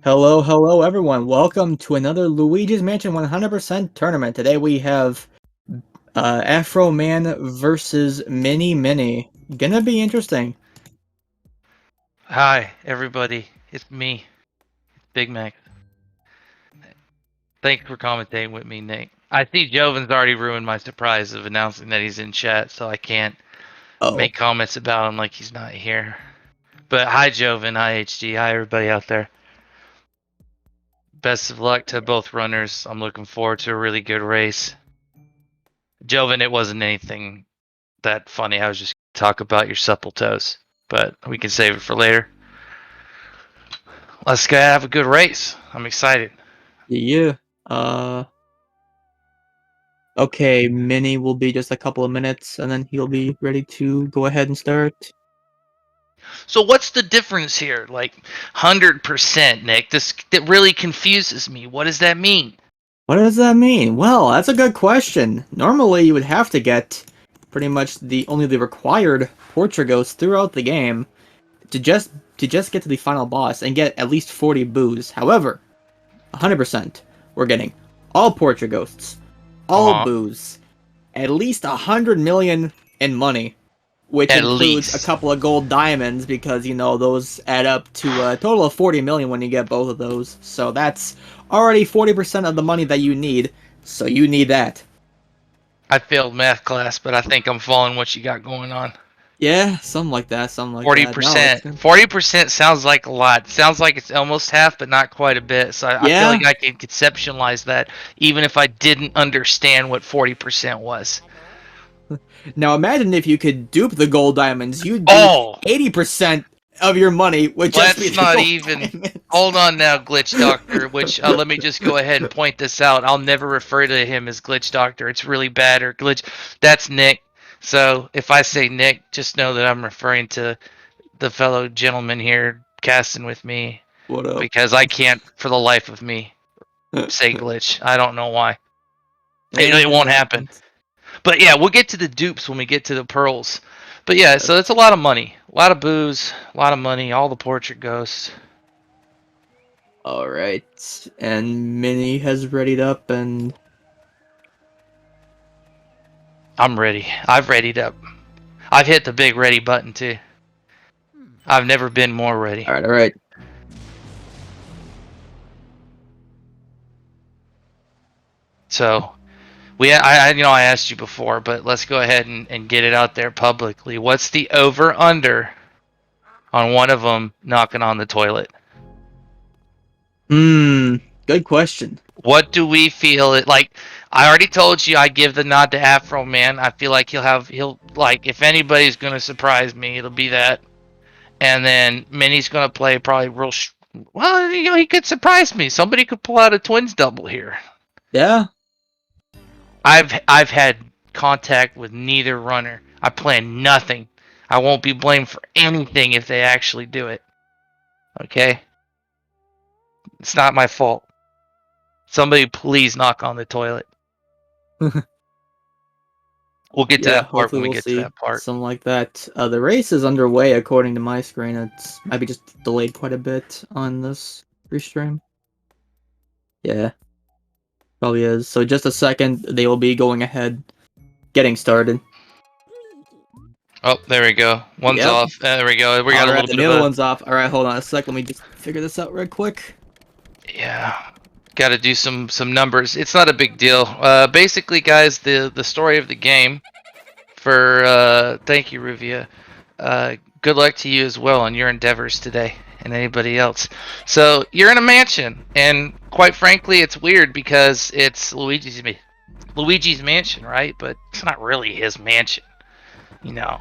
Hello, hello everyone. Welcome to another Luigi's Mansion 100% tournament. Today we have Afroman versus Mini. Gonna be interesting. Hi, everybody. It's me, Big Mac. Thanks for commentating with me, Nick. I see Joven's already ruined my surprise of announcing that he's in chat, so I can't Oh, make comments about him like he's not here. But hi, Joven. Hi, HG. Hi, everybody out there. Best of luck to both runners. I'm looking forward to a really good race. Joven, it wasn't anything that funny. I was just talk about your supple toes, but we can save it for later. Let's go have a good race. I'm excited. yeah. Okay, Mini will be just a couple of minutes and then he'll be ready to go ahead and start. So what's the difference here? Like 100%, Nick. That really confuses me. What does that mean? What does that mean? Well, that's a good question. Normally you would have to get pretty much only the required Portugos throughout the game to just get to the final boss and get at least 40 boos. However, 100%, we're getting all Portughosts, all boos, at least 100 million in money, which At includes a least. couple of gold diamonds because, you know, those add up to a total of 40 million when you get both of those. So that's already 40% of the money that you need, so you need that. I failed math class, but I think I'm following what you got going on. Yeah, something like that, something like that. No, it's 40%. 40% sounds like a lot. Sounds like it's almost half, but not quite a bit. So I feel yeah. like I can conceptualize that even if I didn't understand what 40% was. Now imagine if you could dupe the gold diamonds, you'd be Oh, 80% of your money would just be let's the not gold even. diamonds. Hold on now, Glitch Doctor, which let me just go ahead and point this out. I'll never refer to him as Glitch Doctor. It's really bad, or Glitch. That's Nick. So if I say Nick, just know that I'm referring to the fellow gentleman here casting with me What up? because I can't for the life of me say Glitch. I don't know why. Yeah, It it won't happen. happens. But yeah, we'll get to the dupes when we get to the pearls. But yeah, Yes. so it's a lot of money. A lot of booze, a lot of money, all the portrait ghosts. Alright. And Minnie has readied up and... I'm ready. I've readied up. I've hit the big ready button too. I've never been more ready. Alright. So I asked you before, but let's go ahead and get it out there publicly. What's the over under on one of them knocking on the toilet? Good question. What do we feel it like? I already told you I give the nod to Afroman. I feel like he'll like if anybody's gonna surprise me, it'll be that. And then Minnie's gonna play probably real. Well, you know, he could surprise me. Somebody could pull out a twins double here. Yeah? I've had contact with neither runner. I plan nothing. I won't be blamed for anything if they actually do it. Okay? It's not my fault. Somebody please knock on the toilet. We'll get to Yeah, that part hopefully when we we'll get to see that part. something like that. The race is underway according to my screen. It's maybe just delayed quite a bit on this restream. Yeah, probably is. So just a second, they will be going ahead, getting started. Oh, there we go. One's Yep. off. There we go. We got a Alright, little the bit of other a one's off. Alright, hold on a sec. Let me just figure this out real quick. yeah. Got to do some numbers. It's not a big deal. Basically, guys, the story of the game. For thank you, Ruvia. Good luck to you as well on your endeavors today, and anybody else. So you're in a mansion, and quite frankly, it's weird because it's Luigi's mansion, right? But it's not really his mansion, you know.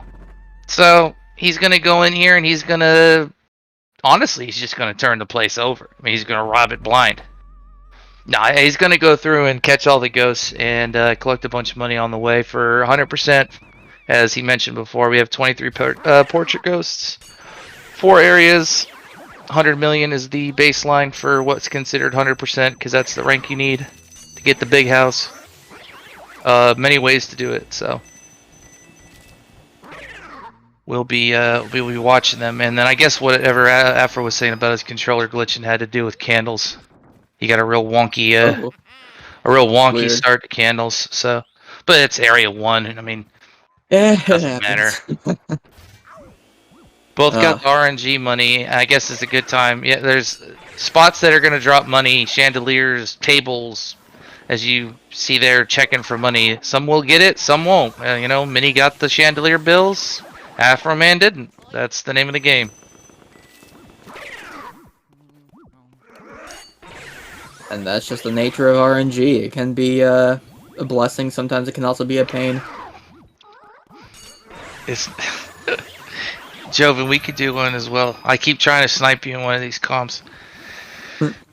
So he's gonna go in here, and he's just gonna turn the place over. I mean, he's gonna rob it blind. No, he's going to go through and catch all the ghosts and collect a bunch of money on the way for 100%. As he mentioned before, we have 23 portrait ghosts, 4 areas. 100 million is the baseline for what's considered 100% because that's the rank you need to get the big house. Many ways to do it, so. we'll be watching them. And then I guess whatever Afro was saying about his controller glitching had to do with candles. He got a real wonky Oh, weird. start to candles. So, but it's area 1, and I mean, Yeah, it doesn't matter. happens. Both got the RNG money. I guess it's a good time. Yeah, there's spots that are going to drop money, chandeliers, tables, as you see there checking for money. Some will get it, some won't. You know, Mini got the chandelier bills. Afroman didn't. That's the name of the game. And that's just the nature of RNG. It can be a blessing. Sometimes it can also be a pain. It's Joven, we could do one as well. I keep trying to snipe you in one of these comps.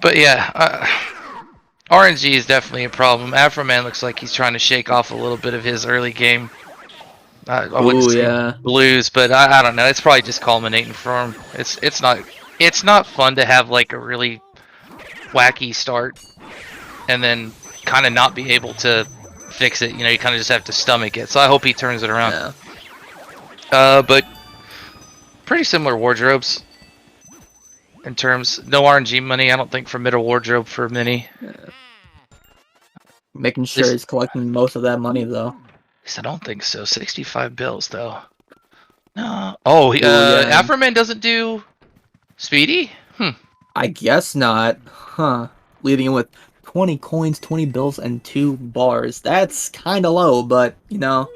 But yeah, RNG is definitely a problem. Afroman looks like he's trying to shake off a little bit of his early game. I wouldn't Ooh, say yeah. blues, but I don't know. It's probably just culminating for him. It's not fun to have like a really wacky start and then kind of not be able to fix it. You know, you kind of just have to stomach it. So I hope he turns it around. Yeah. But pretty similar wardrobes in terms. No RNG money, I don't think, for middle wardrobe for Mini. Yeah. Making sure he's collecting most of that money, though. At least I don't think so. 65 bills, though. No. Oh, Ooh, yeah. Afroman doesn't do Speedy? I guess not. Huh. Leading with 20 coins, 20 bills, and 2 bars. That's kind of low, but, you know.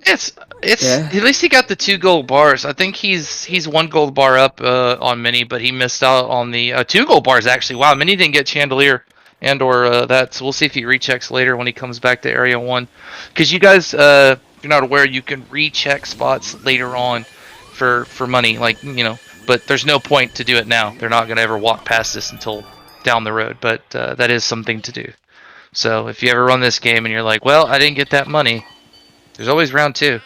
It's Yeah. at least he got the 2 gold bars. I think he's 1 gold bar up on Mini, but he missed out on the 2 gold bars actually. Wow, Mini didn't get Chandelier and or that. So we'll see if he rechecks later when he comes back to Area 1. Because you guys, if you're not aware, you can recheck spots later on for money, like, you know. But there's no point to do it now. They're not gonna ever walk past this until down the road. But that is something to do. So if you ever run this game and you're like, well, I didn't get that money, there's always round 2.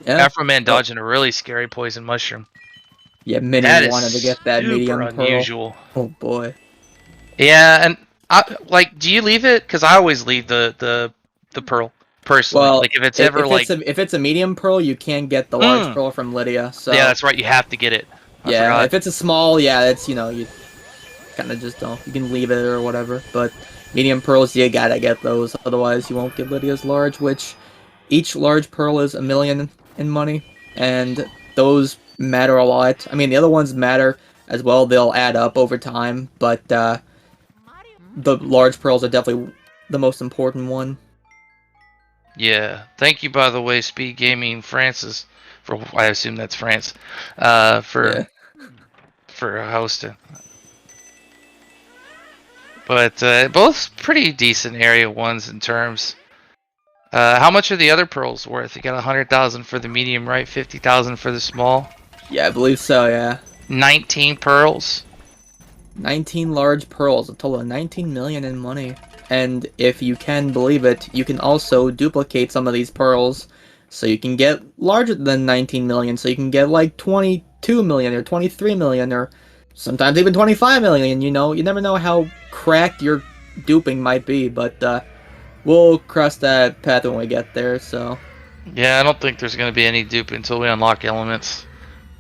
Yeah. Afroman dodging a really scary poison mushroom. Yeah, Mini That is wanted to get that super medium pearl. unusual. Oh, boy. Yeah, and do you leave it? Because I always leave the pearl personally. Well, Like if it's ever like, if it's a medium pearl, you can get the large pearl from Lydia. So yeah, that's right. You have to get it. I yeah, forgot. if it's a small, yeah, it's, you know, you kind of just don't. You can leave it or whatever. But medium pearls, you gotta get those. Otherwise, you won't get Lydia's large. Which each large pearl is 1 million in money, and those matter a lot. I mean, the other ones matter as well. They'll add up over time, but the large pearls are definitely the most important one. Yeah. Thank you, by the way, SpeedGaming Francis, for I assume that's France, Yeah. for hosting. But both pretty decent area 1s in terms. How much are the other pearls worth? You got 100,000 for the medium, right? 50,000 for the small. Yeah, I believe so, yeah. 19 pearls. 19 large pearls, a total of 19 million in money. And if you can believe it, you can also duplicate some of these pearls, so you can get larger than 19 million, so you can get like 22 million or 23 million or sometimes even 25 million, you know? You never know how cracked your duping might be, but we'll cross that path when we get there, so... Yeah, I don't think there's going to be any dupe until we unlock elements.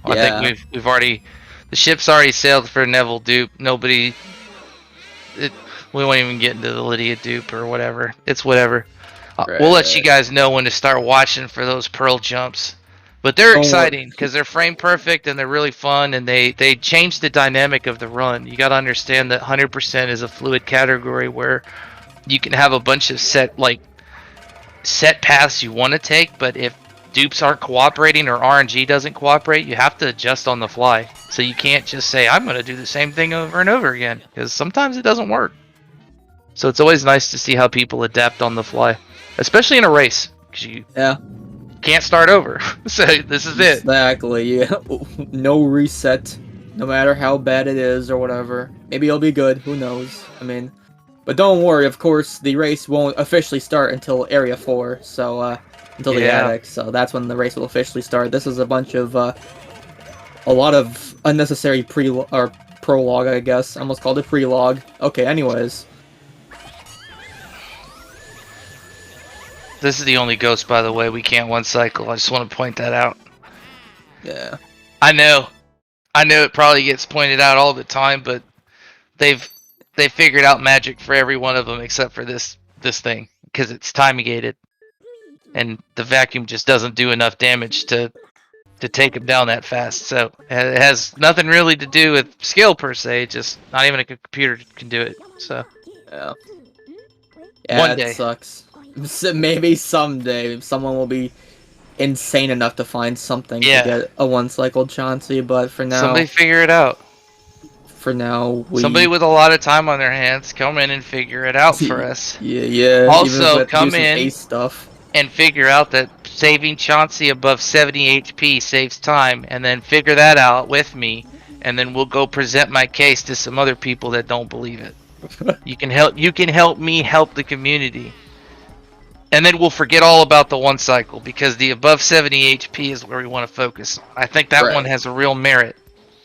I Yeah. think we've already, the ship's already sailed for Neville dupe. Nobody, we won't even get into the Lydia dupe or whatever. It's whatever. We'll let you guys know when to start watching for those pearl jumps. But they're exciting because they're frame perfect and they're really fun, and they change the dynamic of the run. You got to understand that 100% is a fluid category where you can have a bunch of set paths you want to take, but if dupes aren't cooperating or RNG doesn't cooperate, you have to adjust on the fly. So you can't just say, I'm going to do the same thing over and over again, because sometimes it doesn't work. So it's always nice to see how people adapt on the fly, especially in a race, because you can't start over. So this is it. Exactly, yeah. No reset, no matter how bad it is or whatever. Maybe it'll be good, who knows? I mean, but don't worry, of course, the race won't officially start until Area 4, so, until the attic, so that's when the race will officially start. This is a bunch of, a lot of unnecessary prologue, I guess. I almost called it prelogue. Okay, anyways. This is the only ghost, by the way, we can't one cycle. I just want to point that out. Yeah. I know it probably gets pointed out all the time, but they've figured out magic for every one of them except for this thing because it's time gated, and the vacuum just doesn't do enough damage to take him down that fast. So it has nothing really to do with skill per se. Just not even a computer can do it. So Yeah. one Yeah, it day, sucks. So maybe someday someone will be insane enough to find something to yeah, get a one-cycled Chauncey, but somebody figure it out. for now, Somebody we, with a lot of time on their hands come in and figure it out for us. yeah, even if we Also, have to do come some in ace stuff. and figure out that saving Chauncey above 70 HP saves time, and then figure that out with me, and then we'll go present my case to some other people that don't believe it. You can help. You can help me help the community, and then we'll forget all about the one cycle because the above 70 HP is where we want to focus. I think that one Right. has a real merit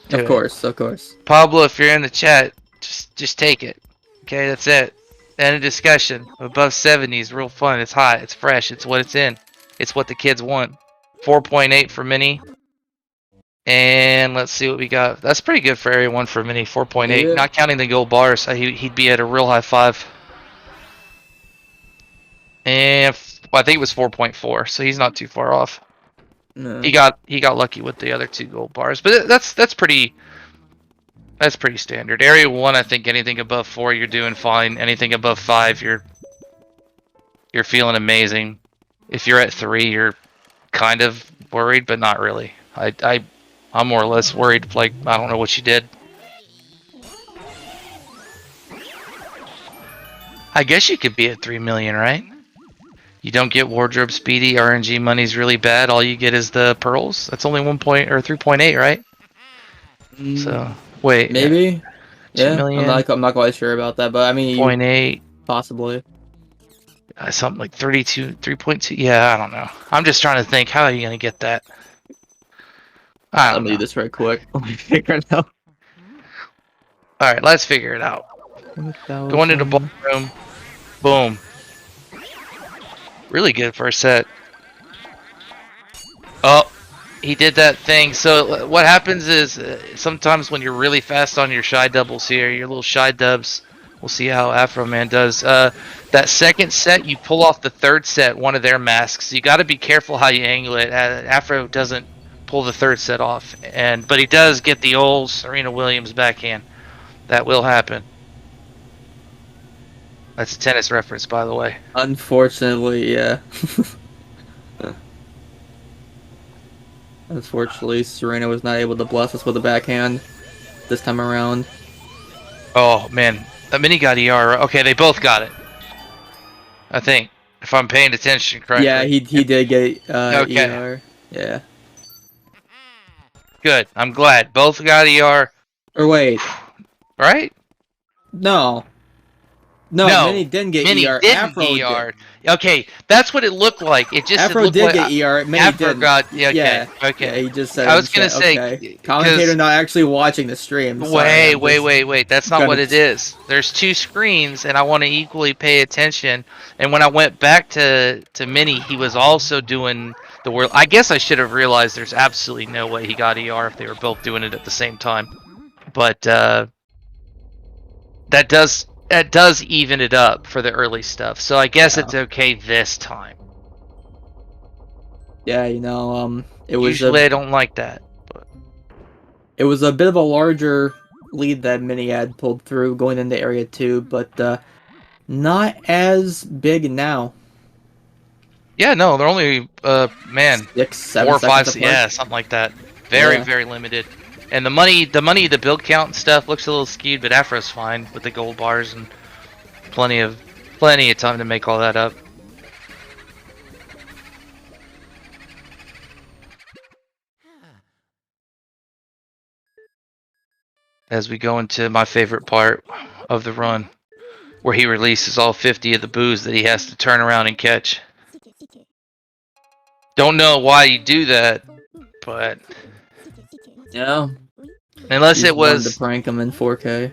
Of to it. course, of course. Pablo, if you're in the chat, just take it. Okay, that's it. End of discussion. Above 70 is real fun. It's hot. It's fresh. It's what it's in. It's what the kids want. 4.8 for mini. And let's see what we got. That's pretty good for area 1 for mini. 4.8. Yeah. Not counting the gold bars. He'd be at a real high 5. And well, I think it was 4.4, so he's not too far off. No. He got lucky with the other 2 gold bars. But that's pretty standard. Area 1, I think anything above 4 you're doing fine. Anything above 5 you're feeling amazing. If you're at 3 you're kind of worried, but not really. I'm more or less worried, like I don't know what you did. I guess you could be at 3 million, right? You don't get wardrobe speedy, RNG money's really bad, all you get is the pearls. That's only 1 point or 3.8, right? So wait, Maybe. 2 Yeah, million, I'm not quite sure about that, but I mean, you point 0.8, possibly. something like 32, 3.2. Yeah, I don't know. I'm just trying to think, how are you gonna get that? I Let don't me do know. this right quick. Let me figure it out. All right, let's figure it out. Going into 1,000. ballroom, boom. Really good first set. Oh, he did that thing. So what happens is sometimes when you're really fast on your shy doubles here, your little shy dubs, we'll see how Afroman does. That second set, you pull off the third set, one of their masks. You got to be careful how you angle it. Afro doesn't pull the third set off, but he does get the old Serena Williams backhand. That will happen. That's a tennis reference, by the way. Unfortunately, yeah. Unfortunately, Serena was not able to bless us with a backhand this time around. Oh man, that mini got ER. Okay, they both got it. I think, if I'm paying attention Yeah, correctly. he did get Okay, ER. Yeah. good. I'm glad both got ER. Or wait, Right? no. No, Minnie No, didn't get Mini ER. didn't Afro did. ER. Okay, that's what it looked like. It Afro looked did like get ER. Minnie Afro didn't. got. Yeah, okay, Yeah. Yeah, okay. he just said I it in was gonna chat. say Okay. Commentator because not actually watching the stream. Sorry, wait, I'm wait, just wait, wait. That's not gonna. what it is. There's 2 screens, and I want to equally pay attention. And when I went back to Mini, he was also doing the world. I guess I should have realized there's absolutely no way he got ER if they were both doing it at the same time. But that does even it up for the early stuff. So I guess Yeah. it's okay this time. Yeah, Usually I don't like that. But it was a bit of a larger lead that Mini had pulled through going into Area 2, but not as big now. yeah, no, they're only man, 6, 4 7 or 5, seconds apart. yeah, something like that. Very, Yeah. very limited. And the build count and stuff looks a little skewed, but Afro's fine with the gold bars and plenty of time to make all that up. As we go into my favorite part of the run, where he releases all 50 of the boos that he has to turn around and catch. Don't know why you do that, but Yeah. unless Just it wanted to was, prank him in 4K.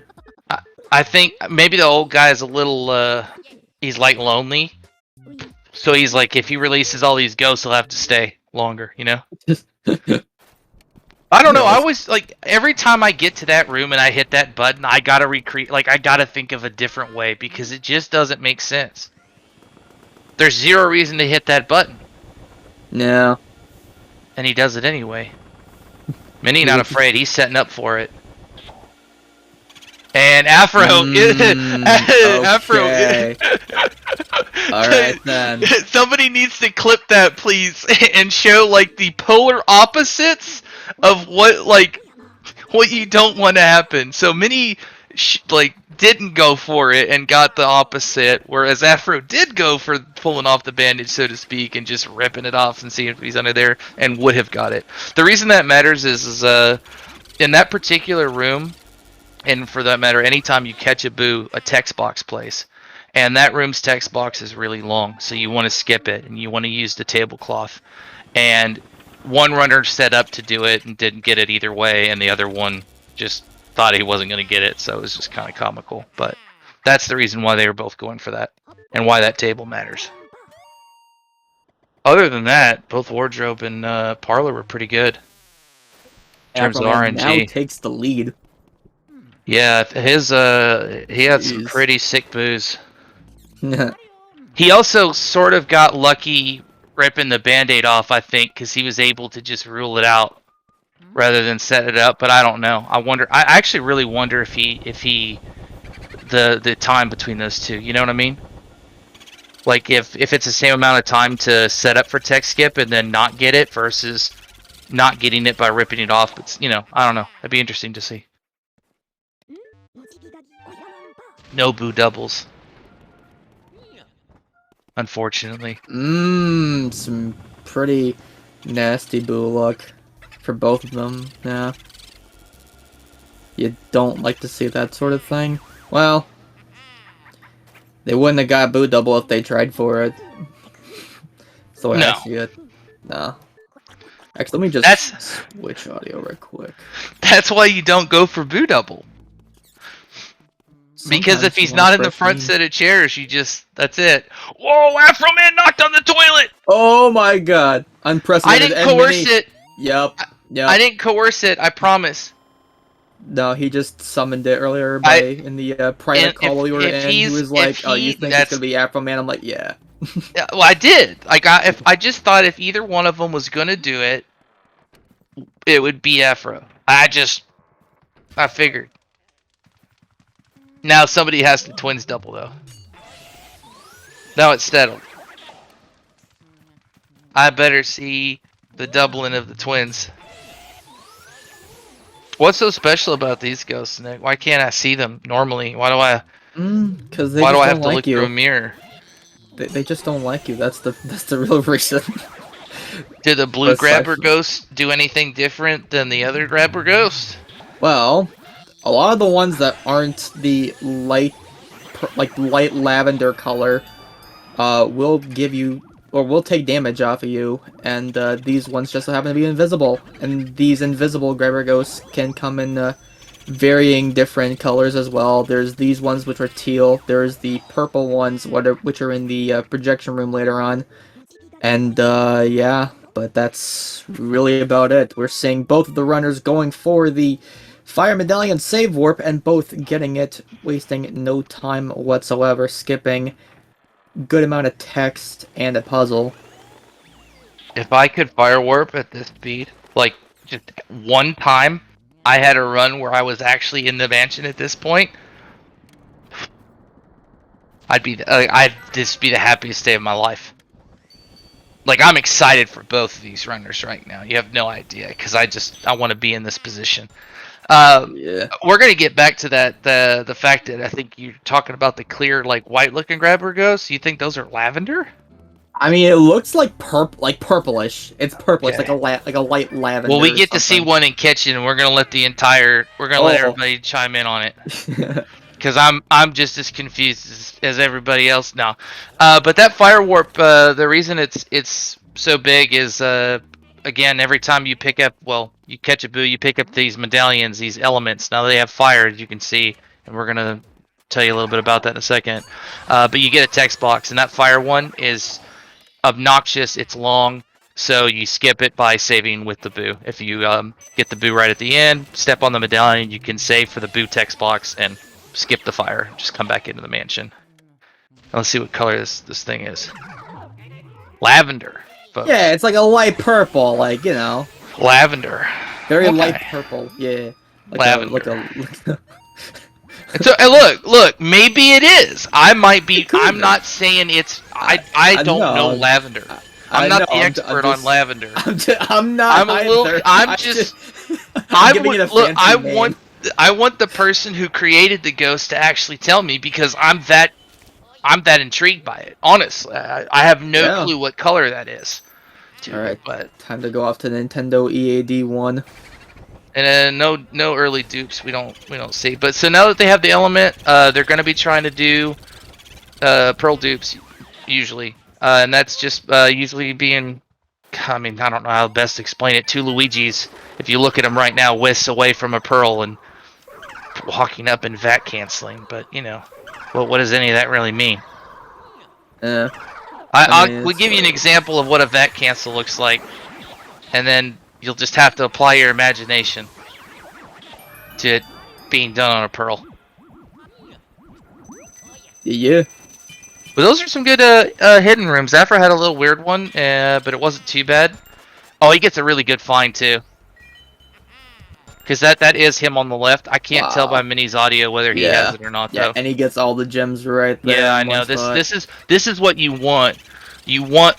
I think maybe the old guy is a little, he's like lonely. So he's like, if he releases all these ghosts, he'll have to stay longer, you know? I don't know. I Yes. always like every time I get to that room and I hit that button, I gotta recreate. Like I gotta think of a different way because it just doesn't make sense. There's zero reason to hit that button, No. and he does it anyway. Minnie not Luigi. afraid. He's setting up for it. And Afro, Afro. Okay. All right then. Somebody needs to clip that, please, and show like the polar opposites of what you don't want to happen. So Minnie didn't go for it and got the opposite, whereas Afro did go for pulling off the bandage, so to speak, and just ripping it off and seeing if he's under there, and would have got it. The reason that matters is in that particular room, and for that matter, anytime you catch a boo, a text box plays. And that room's text box is really long, so you want to skip it, and you want to use the tablecloth. And one runner set up to do it and didn't get it either way, and the other one just thought he wasn't going to get it, so it was just kind of comical. But that's the reason why they were both going for that, and why that table matters. Other than that, both Wardrobe and Parlor were pretty good. In terms of Afroman now RNG. takes the lead. Yeah, his he had some Jeez. pretty sick boos. He also sort of got lucky ripping the band-aid off, I think, because he was able to just rule it out rather than set it up. But I don't know. I actually really wonder if the time between those two. You know what I mean? Like if it's the same amount of time to set up for tech skip and then not get it versus not getting it by ripping it off. But I don't know. That'd be interesting to see. No boo doubles. Unfortunately. Some pretty nasty boo luck for both of them, yeah. You don't like to see that sort of thing. Well, they wouldn't have got boo double if they tried for it. That's the way I see it. No. Actually, let me just switch audio real quick. That's why you don't go for boo double. Because if he's not in the front set of chairs, that's it. Whoa, Afroman knocked on the toilet! Oh my god. Unprecedented. I didn't coerce it. Yep. I didn't coerce it, I promise. No, he just summoned it earlier in the private call we were in. He was like, oh, you think it's going to be Afroman? I'm like, yeah. Yeah, well, I did. I just thought if either one of them was going to do it, it would be Afro. I figured. Now somebody has to twins double, though. Now it's settled. I better see the doubling of the twins. What's so special about these ghosts, Nick? Why can't I see them normally? Why do I? Because why do I have to look through a mirror? They just don't like you. That's the real reason. Did the blue grabber ghost do anything different than the other grabber ghost? Well, a lot of the ones that aren't the light lavender color, will give you, or will take damage off of you, and these ones just happen to be invisible. And these invisible grabber ghosts can come in varying different colors as well. There's these ones which are teal. There's the purple ones which are in the projection room later on. And yeah, but that's really about it. We're seeing both of the runners going for the Fire Medallion save warp and both getting it, wasting no time whatsoever, skipping good amount of text and a puzzle. If I could fire warp at this speed, like just one time, I had a run where I was actually in the mansion at this point, I'd just be the happiest day of my life. Like, I'm excited for both of these runners right now. You have no idea, because I want to be in this position. Yeah. We're gonna get back to that. The fact that I think you're talking about the clear, like white looking grabber ghosts. You think those are lavender? I mean, it looks like purplish. It's purplish, okay. like a light lavender. Well, we get to see one in kitchen, and we're gonna let let everybody chime in on it. Because I'm just as confused as everybody else now. But that fire warp, the reason it's so big is again, every time you pick up, you catch a boo, you pick up these medallions, these elements. Now they have fire, as you can see, and we're gonna tell you a little bit about that in a second. But you get a text box, and that fire one is obnoxious. It's long, So you skip it by saving with the boo. If you get the boo right at the end, step on the medallion, you can save for the boo text box and skip the fire. Just come back into the mansion. Now let's see what color this thing is. Lavender, folks. Yeah, it's like a light purple, like, you know. Lavender. Very Okay. light purple, yeah. Lavender. And look, maybe it is. I might be. I'm not saying it's. I don't know lavender. I'm not the expert on lavender. I'm not. I'm just. I want the person who created the ghost to actually tell me, because I'm that intrigued by it. Honestly, I have no clue what color that is. All right, but time to go off to Nintendo EAD1. And no early dupes. We don't see. But so now that they have the element, they're going to be trying to do pearl dupes usually, and that's just usually being. I mean, I don't know how to best explain it. Two Luigis, if you look at them right now, whisks away from a pearl and walking up and VAT canceling. But you know, well, what does any of that really mean? We'll give you an example of what a VAT cancel looks like, and then you'll just have to apply your imagination to it being done on a pearl. Yeah. But those are some good hidden rooms. Afro had a little weird one, but it wasn't too bad. Oh, he gets a really good find too. Because that is him on the left. I can't tell by Mini's audio whether he has it or not, though. And he gets all the gems right there. Yeah, I know. This is what you want. You want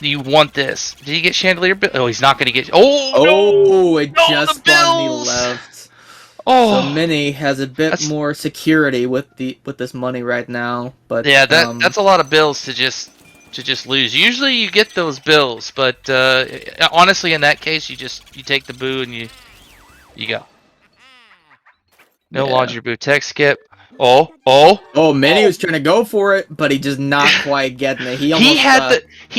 this. Did he get chandelier? Oh, he's not gonna get. Oh, it just spawned me left. So Mini has a bit more security with this money right now, but yeah, that's a lot of bills to just lose. Usually you get those bills, but honestly, in that case, you take the boo and you go. No laundry boo tech skip. Mini was trying to go for it, but he just not quite getting it. He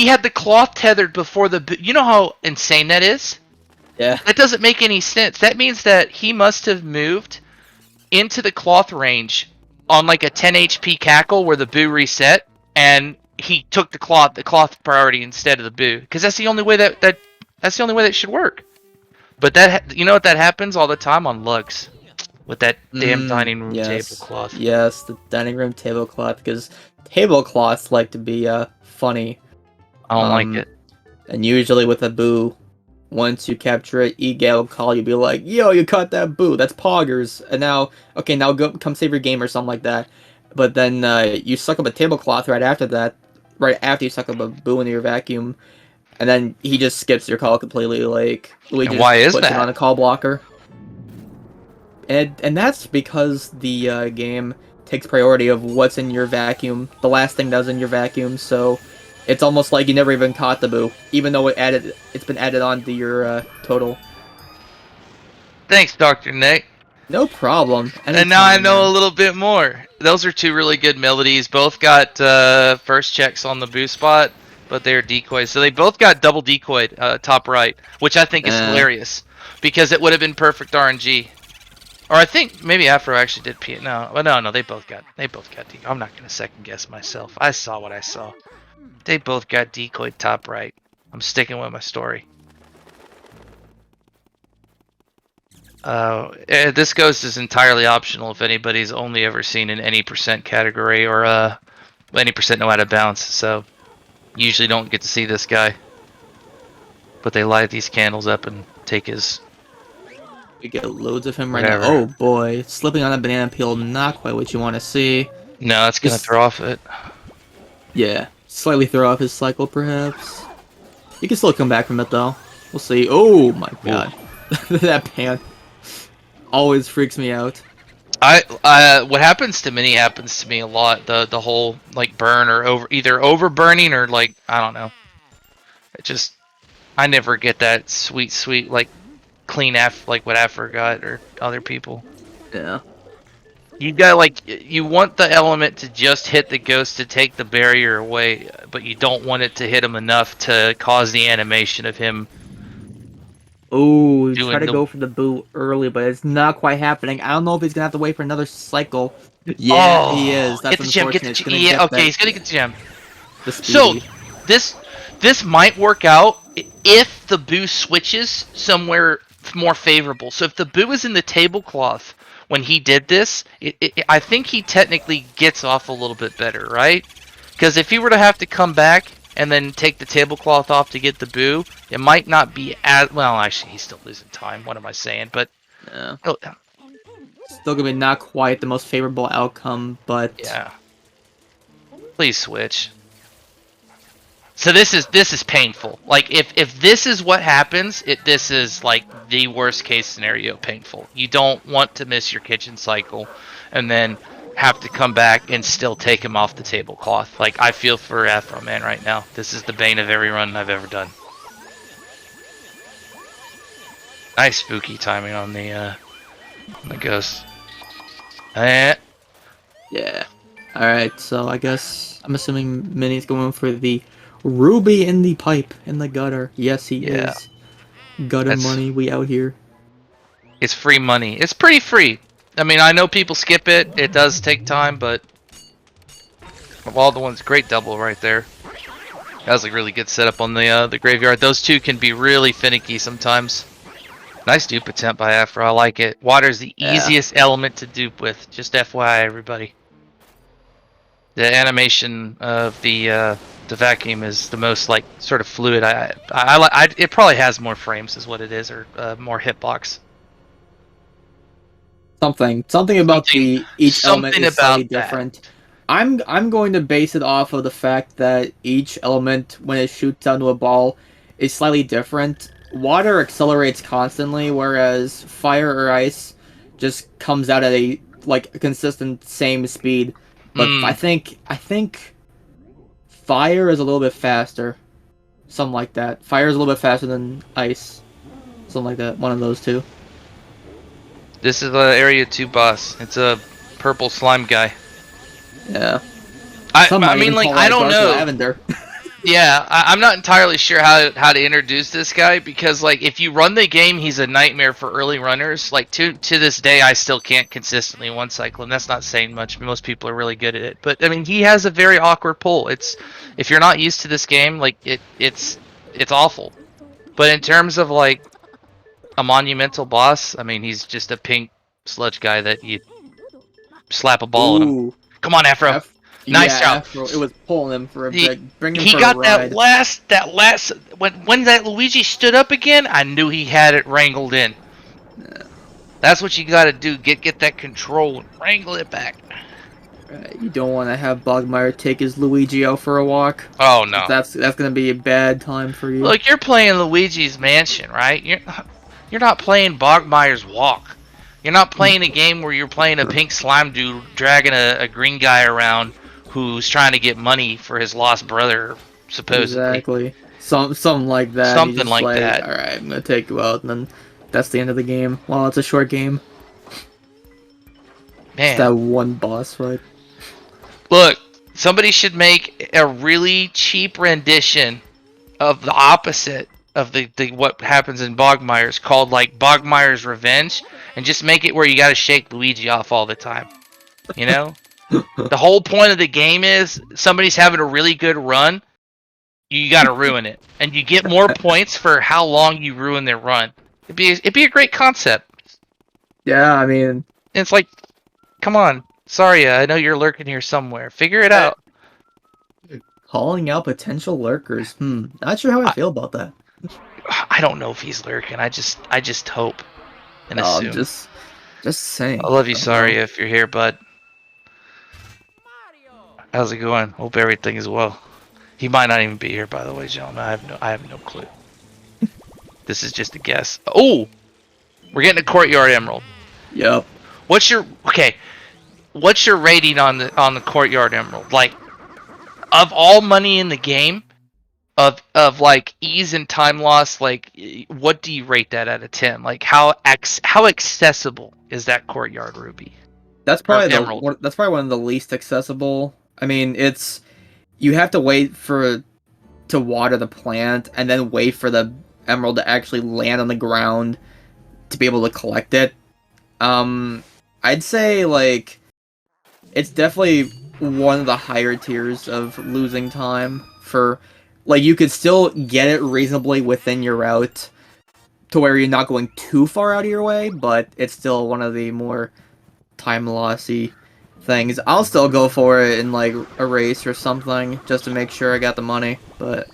had the cloth tethered before the boo. You know how insane that is? Yeah. That doesn't make any sense. That means that he must have moved into the cloth range on like a 10 HP cackle where the boo reset, and he took the cloth priority instead of the boo, because that's the only way that's the only way that should work. But you know what, that happens all the time on lugs with that damn dining room tablecloth. Yes, the dining room tablecloth, because tablecloths like to be funny. I don't like it. And usually with a boo, once you capture it, eGal will call you, be like, yo, you caught that boo, that's poggers. And now go come save your game or something like that. But then you suck up a tablecloth right after that, right after you suck up a boo into your vacuum, and then he just skips your call completely, like, Luigi just puts it on a call blocker. And that's because the game takes priority of what's in your vacuum, the last thing that's in your vacuum, so it's almost like you never even caught the boo, even though it's been added on to your total. Thanks, Dr. Nick. No problem. And now I know a little bit more. Those are two really good melodies. Both got first checks on the boo spot, but they're decoys. So they both got double decoyed top right, which I think is hilarious, because it would have been perfect RNG. Or I think maybe Afro actually did P. No, they both got decoyed. I'm not gonna second guess myself. I saw what I saw. They both got decoyed top right. I'm sticking with my story. This ghost is entirely optional if anybody's only ever seen an any percent category or any percent no out of bounds. So usually don't get to see this guy. But they light these candles up and take his. We get loads of him right now. Oh boy, slipping on a banana peel, not quite what you want to see. No, that's gonna throw off it. Yeah, slightly throw off his cycle, perhaps. You can still come back from it though. We'll see. Oh my god, that pan always freaks me out. What happens to Mini happens to me a lot. The whole like burn or either over burning or like I don't know. I never get that sweet like clean like what Afro got or other people. Yeah. You want the element to just hit the ghost to take the barrier away, but you don't want it to hit him enough to cause the animation of him. Oh, try to go for the boo early, but it's not quite happening. I don't know if he's gonna have to wait for another cycle. Yeah, he is. That's get the gem. Get the gem. Yeah, okay, he's gonna get the gem. So, this might work out if the boo switches somewhere more favorable. So if the boo is in the tablecloth when he did this, I think he technically gets off a little bit better, right? Because if he were to have to come back and then take the tablecloth off to get the boo, it might not be as well. Actually, he's still losing time. What am I saying? But Yeah. oh, Still gonna be not quite the most favorable outcome, but yeah. Please switch. So this is painful. Like if this is what happens, this is like the worst case scenario painful. You don't want to miss your kitchen cycle and then have to come back and still take him off the tablecloth. Like I feel for Afroman right now. This is the bane of every run I've ever done. Nice spooky timing on the ghost. yeah. Alright, so I guess I'm assuming Minnie's going for the ruby in the pipe in the gutter. Yes, he is. Gutter money, we out here. It's free money. It's pretty free. I mean, I know people skip it. It does take time, but of all the ones, great double right there. That was a really good setup on the graveyard. Those two can be really finicky sometimes. Nice dupe attempt by Afro. I like it. Water's the easiest element to dupe with. Just FYI, everybody. The animation of the vacuum is the most like sort of fluid. It probably has more frames, is what it is, or more hitbox. Something about each element is slightly different. I'm going to base it off of the fact that each element, when it shoots down to a ball, is slightly different. Water accelerates constantly, whereas fire or ice just comes out at a consistent same speed. But I think fire is a little bit faster. Something like that. Fire is a little bit faster than ice. Something like that. One of those two. This is the area 2 boss. It's a purple slime guy. Yeah. I mean, like, I don't know. Lavender. Yeah, I'm not entirely sure how to introduce this guy, because like if you run the game, he's a nightmare for early runners. Like to this day, I still can't consistently one cycle, and that's not saying much. Most people are really good at it, but I mean, he has a very awkward pull. It's if you're not used to this game, like it's awful. But in terms of like a monumental boss, I mean, he's just a pink sludge guy that you slap a ball at him. Come on, Afro. Nice job. Afro, it was pulling him for a bit. Bring him he for got a ride. that last when that Luigi stood up again, I knew he had it wrangled in. Yeah. That's what you got to do. Get that control and wrangle it back. Right. You don't want to have Bogmire take his Luigi out for a walk. Oh no. That's gonna be a bad time for you. Look, you're playing Luigi's Mansion, right? You're not playing Bogmire's Walk. You're not playing a game where you're playing a pink slime dude dragging a green guy around who's trying to get money for his lost brother, supposedly. Exactly. Something like that. Something like that. All right, I'm gonna take you out, and then that's the end of the game. Well, it's a short game. Man, it's that one boss fight. Look, somebody should make a really cheap rendition of the opposite of the what happens in Bogmire's, called like Bogmire's Revenge, and just make it where you got to shake Luigi off all the time. You know? The whole point of the game is somebody's having a really good run, you got to ruin it, and you get more points for how long you ruin their run. It'd be a great concept. Yeah, I mean, it's like, come on, sorry, I know you're lurking here somewhere. Figure it out. Calling out potential lurkers. Not sure how I feel about that. I don't know if he's lurking. I just hope and assume. Just saying. I love you. Sorry if you're here, bud. How's it going? Hope everything is well. He might not even be here, by the way, gentlemen. I have no clue. This is just a guess. Oh, we're getting a courtyard emerald. Yep. What's your rating on the courtyard emerald? Like, of all money in the game, of like ease and time loss, like what do you rate that out of 10? Like how accessible is that courtyard ruby? That's probably that's probably one of the least accessible. I mean, you have to wait to water the plant and then wait for the emerald to actually land on the ground to be able to collect it. I'd say like it's definitely one of the higher tiers of losing time for like you could still get it reasonably within your route to where you're not going too far out of your way, but it's still one of the more time lossy things. I'll still go for it in like a race or something just to make sure I got the money, but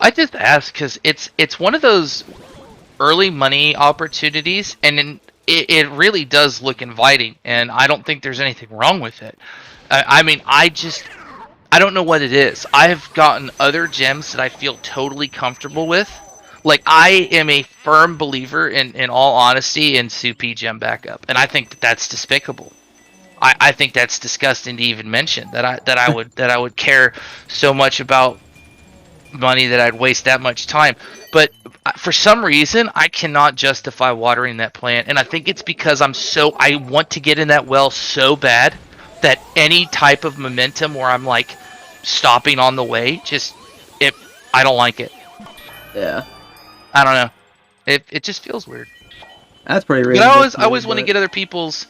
I just asked because it's one of those early money opportunities, and it really does look inviting, and I don't think there's anything wrong with it. I mean, I don't know what it is. I have gotten other gems that I feel totally comfortable with. Like, I am a firm believer, in all honesty, in Supi gem backup, and I think that's despicable. I think that's disgusting to even mention that I would care so much about money that I'd waste that much time. But for some reason, I cannot justify watering that plant, and I think it's because I want to get in that well so bad that any type of momentum where I'm like stopping on the way, just it I don't like it. yeah, I don't know. It just feels weird. that's pretty But reasonable I too. always want to But get other people's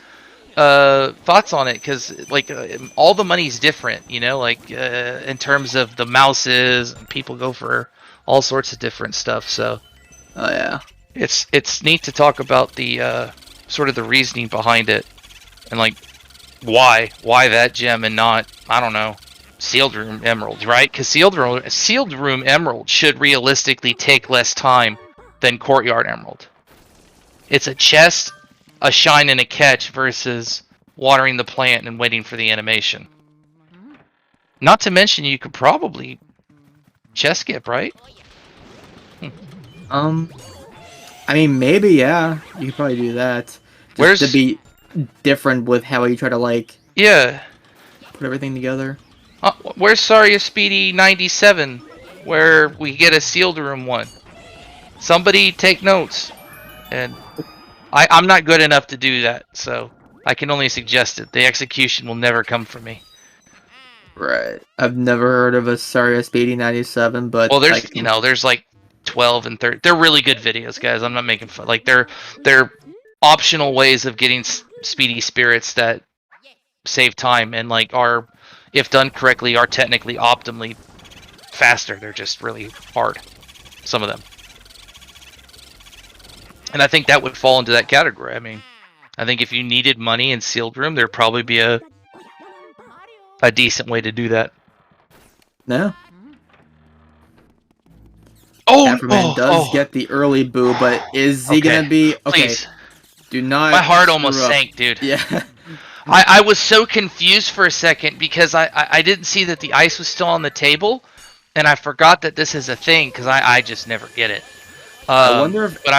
thoughts on it, because like all the money's different, like in terms of the mouses, and people go for all sorts of different stuff. So oh yeah, it's neat to talk about the sort of the reasoning behind it, and like why that gem and not, I don't know, sealed room emeralds, right? Because sealed room emerald should realistically take less time than courtyard emerald. It's a chest, a shine, and a catch versus watering the plant and waiting for the animation. Not to mention, you could probably chest skip, right? um, I mean maybe yeah, you could probably do that just to Where's be different with how you try to like yeah? put everything together. Where's Saria Speedy 97, where we get a sealed room one? Somebody take notes. And I'm not good enough to do that, so I can only suggest it. The execution will never come from me. Right. I've never heard of a Sarius BD97, but Well, I there's can. there's like 12 and 30. They're really good videos, guys. I'm not making fun. Like they're optional ways of getting speedy spirits that save time and like are, if done correctly, are technically optimally faster. They're just really hard. Some of them. And I think that would fall into that category. I mean, I think if you needed money in sealed room, there'd probably be a decent way to do that. No. Oh, Afroman does get the early boo, but is he okay. gonna be okay? Please. Do not. My heart screw almost up. sank, dude. Yeah. I was so confused for a second because I didn't see that the ice was still on the table, and I forgot that this is a thing because I just never get it. I wonder if But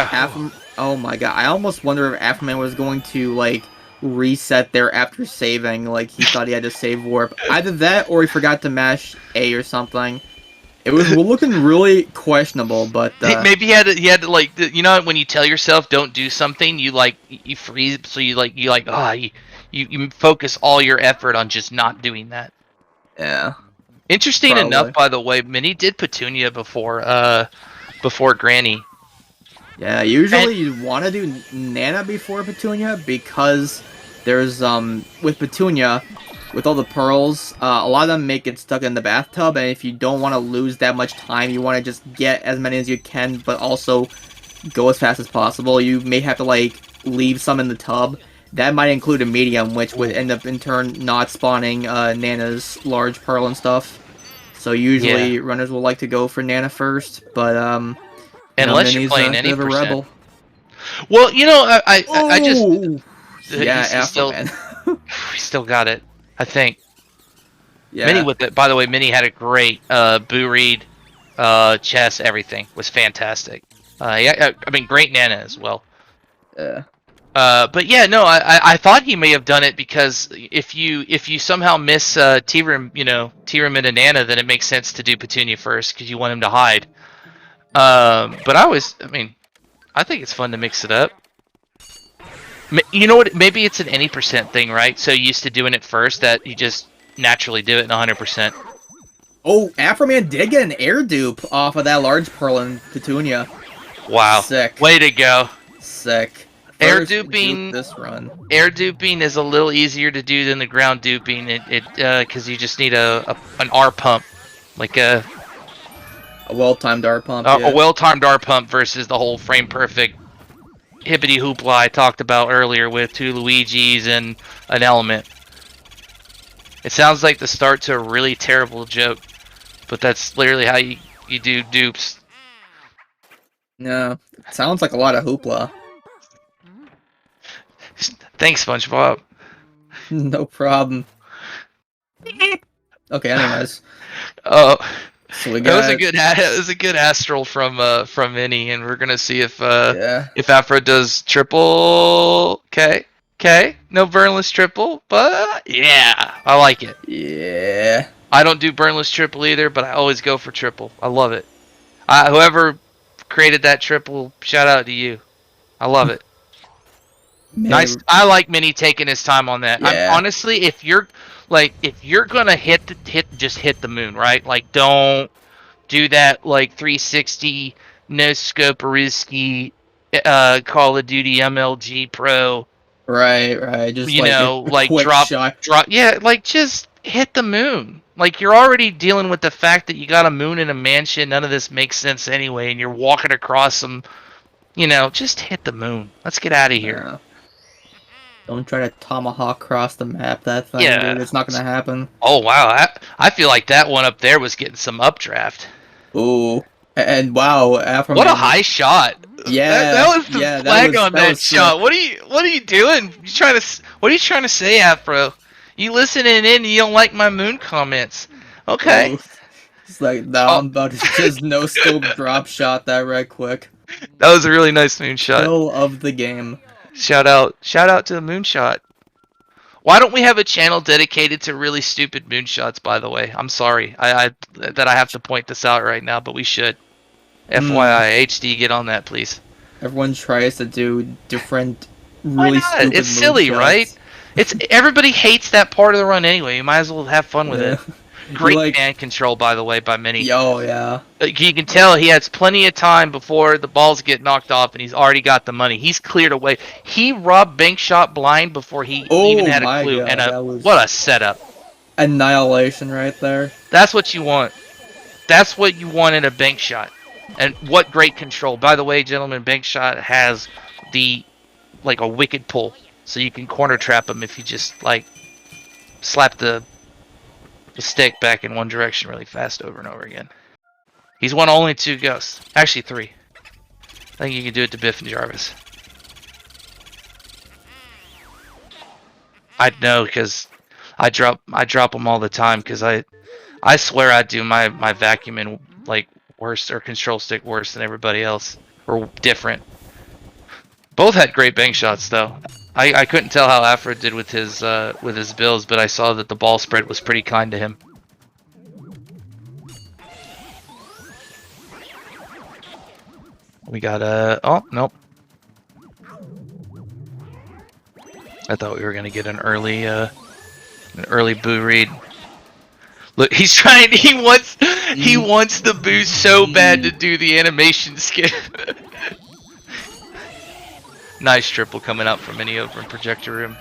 Oh my god! I almost wonder if Afroman was going to like reset there after saving. Like he thought he had to save warp. Either that, or he forgot to mash A or something. It was looking really questionable, but maybe he had to like, when you tell yourself don't do something, you freeze, so you focus all your effort on just not doing that. yeah, Interesting enough, probably. by the way, Minnie did Petunia before Granny. Yeah, And usually you want to do Nana before Petunia because there's with Petunia, with all the pearls, a lot of them make it stuck in the bathtub, and if you don't want to lose that much time, you want to just get as many as you can, but also go as fast as possible. You may have to like leave some in the tub. That might include a medium, which would end up in turn not spawning Nana's large pearl and stuff. So yeah, usually runners will like to go for Nana first, but unless you're Minnie's playing a bit any of a percent. rebel. Well, I just Oh, yeah, he's still Afroman. he still got it. I think Minnie Yeah, with it. By the way, Minnie had a great boo read, chess, everything was fantastic. Yeah, I mean, great Nana as well. yeah, But yeah, no, I thought he may have done it because if you somehow miss T-Rim, T-Rim and a Nana, then it makes sense to do Petunia first because you want him to hide. But I mean, I think it's fun to mix it up. You know what? Maybe it's an any percent thing, right? So used to doing it first that you just naturally do it in 100%. Oh, Afroman did get an air dupe off of that large pearl in Petunia. Wow, Sick. way to go! Sick. Air First dupe duping, this run. air duping is a little easier to do than the ground duping. Because you just need an R pump, like A well-timed dart pump, A yeah. well-timed dart pump versus the whole frame perfect hippity hoopla I talked about earlier with 2 Luigis and an element. It sounds like the start to a really terrible joke, but that's literally how you do dupes. Yeah, it sounds like a lot of hoopla. Thanks, SpongeBob. No problem. Okay, anyways. Oh, So we that was a got, good astral from Minnie, and we're gonna see yeah, if Afro does triple. Okay, no burnless triple, but yeah, I like it. yeah. I don't do burnless triple either, but I always go for triple. I love it. Whoever created that triple, shout out to you. I love it. Nice. Mini, I like Minnie taking his time on that. I'm yeah, honestly, if you're gonna just hit the moon, right? Like, don't do that like 360 no scope risky Call of Duty MLG Pro. right. Just You like know, a like quick shot. yeah, like just hit the moon. Like, you're already dealing with the fact that you got a moon in a mansion. None of this makes sense anyway, and you're walking across some. You know, just hit the moon. Let's get out of here. Don't try to tomahawk cross the map, that thing, dude. Yeah. It's not gonna happen. Oh wow, I feel like that one up there was getting some updraft. Ooh. And wow, What a Afroman high just, shot! That yeah, was some yeah, flag on that that was sick. shot. What are you doing? What are you trying to say, Afro? You listening in? And you don't like my moon comments? Okay. Ooh. It's like, nah, Oh, I'm about to just no scope drop shot that right quick. that was a really nice moon shot. Kill of the game. Shout out to the moonshot. Why don't we have a channel dedicated to really stupid moonshots? By the way, I'm sorry, I that I have to point this out right now, but we should. Hmm. FYI, HD, get on that, please. Everyone tries to do different, Why really not? stupid It's silly, right? moonshots. It's everybody hates that part of the run anyway. You might as well have fun with Yeah. it. You Great like, fan control, by the way, by Minnie. yo, yeah. You can tell he has plenty of time before the balls get knocked off, and he's already got the money. He's cleared away. He robbed Bank Shot blind before he even Oh had a my clue. And god, that what was a setup! annihilation right there. That's what you want. That's what you want in a Bank Shot. And what great control. By the way, gentlemen, Bank Shot has the like a wicked pull, so you can corner trap him if you just like slap the stick back in one direction really fast over and over again. He's won only 2 ghosts. Actually 3. I think you can do it to Biff and Jarvis. I know, because I drop them all the time, because I swear I do my vacuuming like worse, or control stick worse than everybody else, or different. Both had great bank shots though. I couldn't tell how Afro did with his bills, but I saw that the ball spread was pretty kind to him. We got oh nope. I thought we were gonna get an early boo read. Look, he's trying. He wants the boost so bad to do the animation skip. Nice triple coming out from Minnie over in projector room.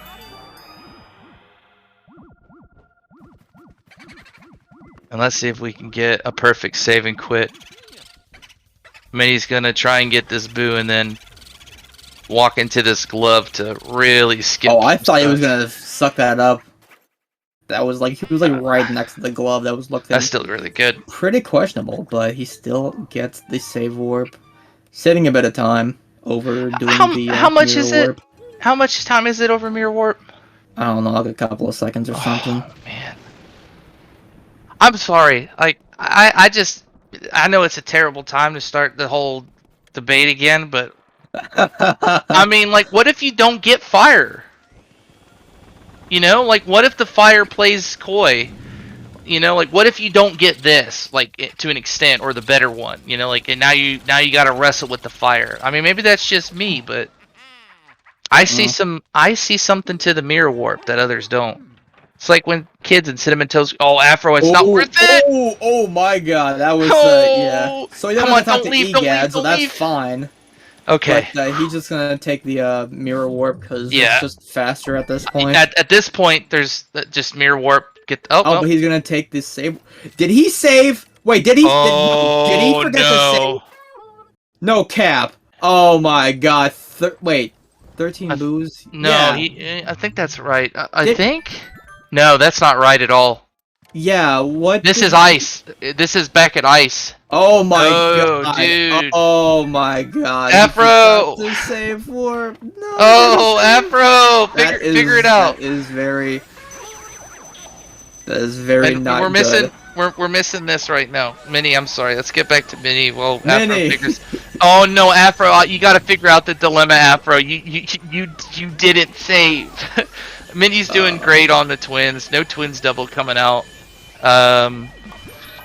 And let's see if we can get a perfect save and quit. Minnie's gonna try and get this boo and then walk into this glove to really skip. Oh, I thought he was gonna suck that up. That was like, he was like right next to the glove. That was looking That's still really good. pretty questionable, but he still gets the save warp, saving a bit of time over doing the How much mirror is it? warp. How much time is it over mirror warp? I don't know, like a couple of seconds or something. Oh man, I'm sorry. Like I know it's a terrible time to start the whole debate again, but I mean, like, what if you don't get fire? You know, like, what if the fire plays coy? You know, like, what if you don't get this, like, to an extent, or the better one? You know, like, and now you got to wrestle with the fire. I mean, maybe that's just me, but I see something to the mirror warp that others don't. It's like when kids in Cinnamon Toast, oh, Afro, it's not worth it. Oh my god, that was yeah. Oh, So he come doesn't on, have to talk don't to leave, don't leave, EGAD, so don't that's leave. fine. Okay. But he's just gonna take the mirror warp because Yeah. it's just faster at this point. At this point, there's just mirror warp. Oh, but he's gonna take this save. Did he save? Wait, did he? Did he Oh forget to save? no! No cap. Oh my god. Wait, 13 boos? No, Yeah. he. I think that's right. I Did think. No, that's not right at all. yeah? What This did is he? ice. This is back at ice. Oh my Oh, god. dude. Oh my god. He forgot Afro. to save for. No, he didn't Oh, save. Afro. That Figure it is out. very. That is very And we're not missing. good. We're missing this right now. Minnie, I'm sorry. Let's get back to Minnie. Well, Afro Mini. figures. Oh no, Afro! You got to figure out the dilemma, Afro. You didn't save. Minnie's doing great on the twins. No twins double coming out. Um.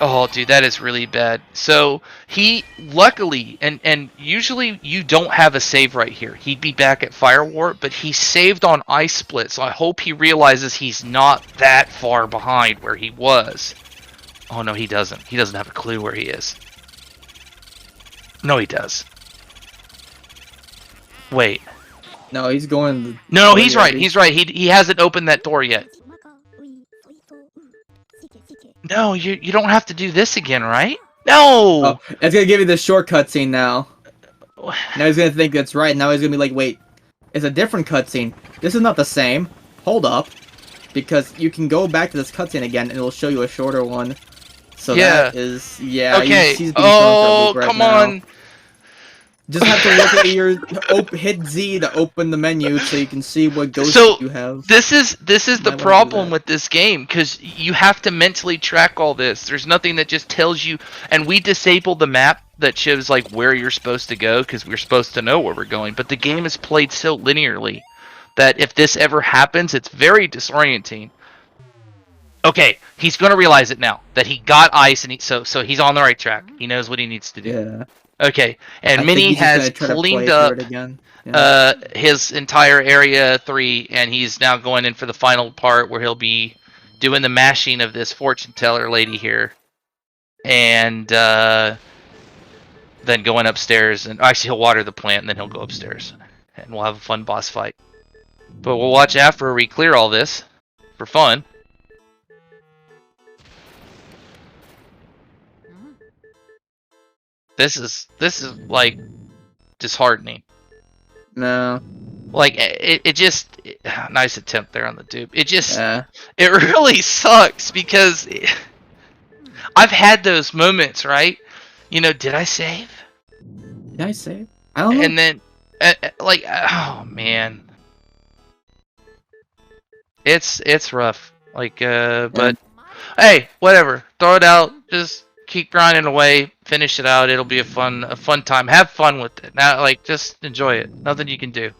Oh, dude, that is really bad. So he luckily, and usually you don't have a save right here. He'd be back at Fire War, but he saved on Ice Split. So I hope he realizes he's not that far behind where he was. Oh no, he doesn't. He doesn't have a clue where he is. No, he does. Wait. No, he's going. No, he's right. He's right. He hasn't opened that door yet. No, you don't have to do this again, right? Oh, No. it's gonna give you the short cutscene now. Now he's gonna think that's right. Now he's gonna be like, wait, it's a different cutscene. This is not the same. Hold up, because you can go back to this cutscene again, and it'll show you a shorter one. So Yeah. that is, yeah. Okay. He's being thrown for a loop right Come now. on. Just have to look at your hit Z to open the menu so you can see what ghosts So you have. this is the Might wanna do problem that. with this game, because you have to mentally track all this. There's nothing that just tells you, and we disable the map that shows like where you're supposed to go because we're supposed to know where we're going. But the game is played so linearly that if this ever happens, it's very disorienting. Okay, he's gonna realize it now that he got ice, and so he's on the right track. He knows what he needs to do. Yeah. Okay, and I think Minnie he's just has gonna try to play cleaned through up it again. Yeah. his entire area 3, and he's now going in for the final part where he'll be doing the mashing of this fortune teller lady here, and then going upstairs, and actually he'll water the plant, and then he'll go upstairs, and we'll have a fun boss fight. But we'll watch after we clear all this for fun. This is like disheartening. No. Like it just nice attempt there on the dupe. It just Yeah. it really sucks because I've had those moments, right? You know, did I save? Did I save? I don't know. And then like oh man. It's rough. Like but hey, whatever. Throw it out. Just keep grinding away. Finish it out. It'll be a fun time. Have fun with it. Now, like, just enjoy it. Nothing you can do.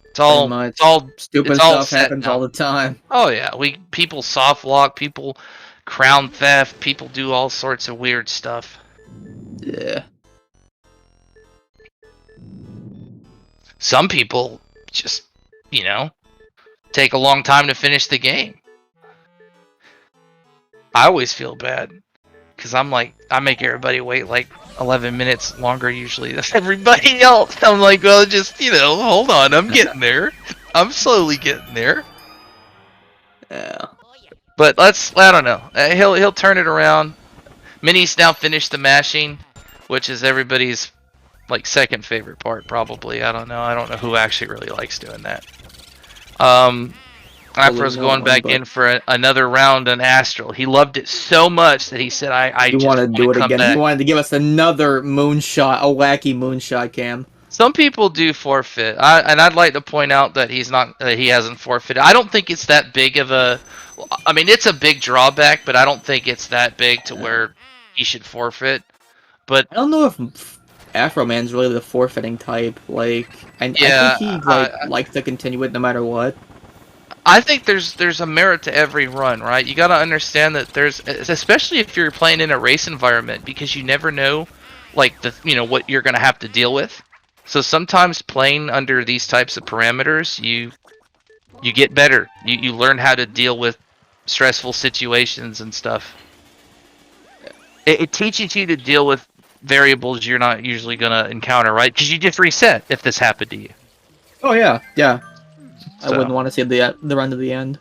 It's all, Much. it's all Stupid it's all stuff set happens now. all the time. Oh yeah, people soft lock, people crown theft, people do all sorts of weird stuff. Yeah. Some people just, you know, take a long time to finish the game. I always feel bad because I'm like, I make everybody wait like 11 minutes longer usually than everybody else. I'm like, well, just, you know, hold on, I'm getting there. I'm slowly getting there. Yeah. But I don't know. He'll turn it around. Minnie's now finished the mashing, which is everybody's like second favorite part probably. I don't know. I don't know who actually really likes doing that. Afro's going back in for another round on Astral. He loved it so much that he said, I just want to do it come again. back. He wanted to give us another moonshot, a wacky moonshot cam. Some people do forfeit, and I'd like to point out that he hasn't forfeited. I don't think it's that big of a. I mean, it's a big drawback, but I don't think it's that big to where he should forfeit. But I don't know if Afroman's really the forfeiting type. Like, I yeah, think he likes to continue it no matter what. I think there's a merit to every run, right? You got to understand that there's, especially if you're playing in a race environment, because you never know, like what you're gonna have to deal with. So sometimes playing under these types of parameters, you get better. You learn how to deal with stressful situations and stuff. It teaches you to deal with variables you're not usually gonna encounter, right? Because you just reset if this happened to you. Oh yeah, yeah. So. I wouldn't want to see the run to the end.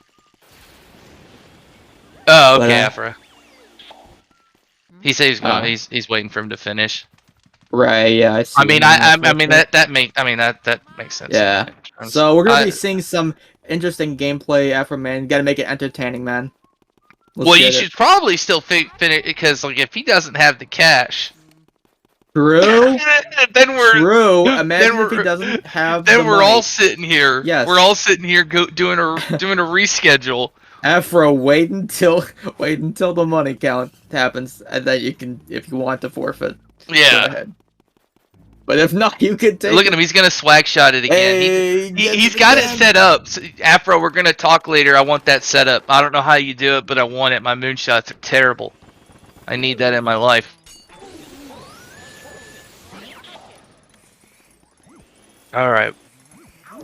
Oh, okay, Afra. He said he's going. He's waiting for him to finish. Right. Yeah, I see. I mean, I mean that makes sense. Yeah. In terms. So we're gonna be seeing some interesting gameplay, Afroman. Gotta make it entertaining, man. Let's Well, you get it. should probably still finish because, like, if he doesn't have the cash, True. then we're True. then Imagine if he we're doesn't have then the we're all money. sitting here. Yes. We're all sitting here doing a reschedule. Afro, wait until the money count happens, and then you can, if you want to forfeit, go Yeah. ahead. But if not, you can take. Look at him. He's gonna swag shot it again. Hey, He's got it set up. So, Afro, we're gonna talk later. I want that set up. I don't know how you do it, but I want it. My moonshots are terrible. I need that in my life. All right.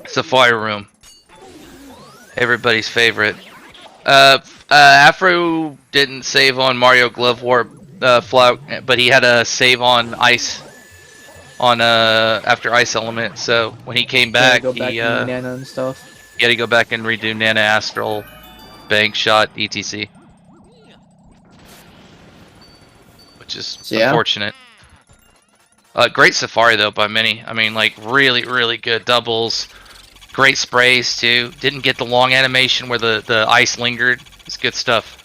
Safari room. Everybody's favorite. Afro didn't save on Mario Glove Warp flout, but he had a save on Ice. On after Ice Element, so when he came back, go back he to Nana and stuff. had to go back and redo Nana Astral, Bank Shot, etc. Which is unfortunate. Great Safari though by many. I mean, like really good doubles. Great sprays too. Didn't get the long animation where the ice lingered. It's good stuff.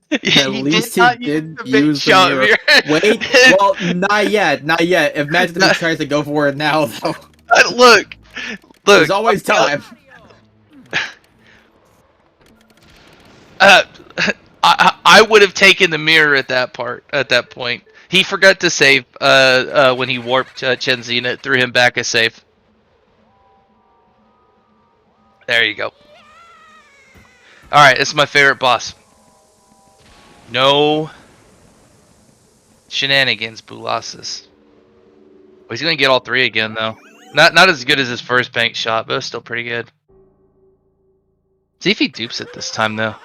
At least he did use the mirror. Wait, well, not yet, not yet. Imagine if he tries to go for it now, though. Look, there's always time. I would have taken the mirror at that point. He forgot to save when he warped Chenzina. It threw him back a save. There you go. Alright, this is my favorite boss. No shenanigans, Bulasis. Oh, he's gonna get all three again though. Not as good as his first bank shot, but it's still pretty good. See if he dupes it this time though.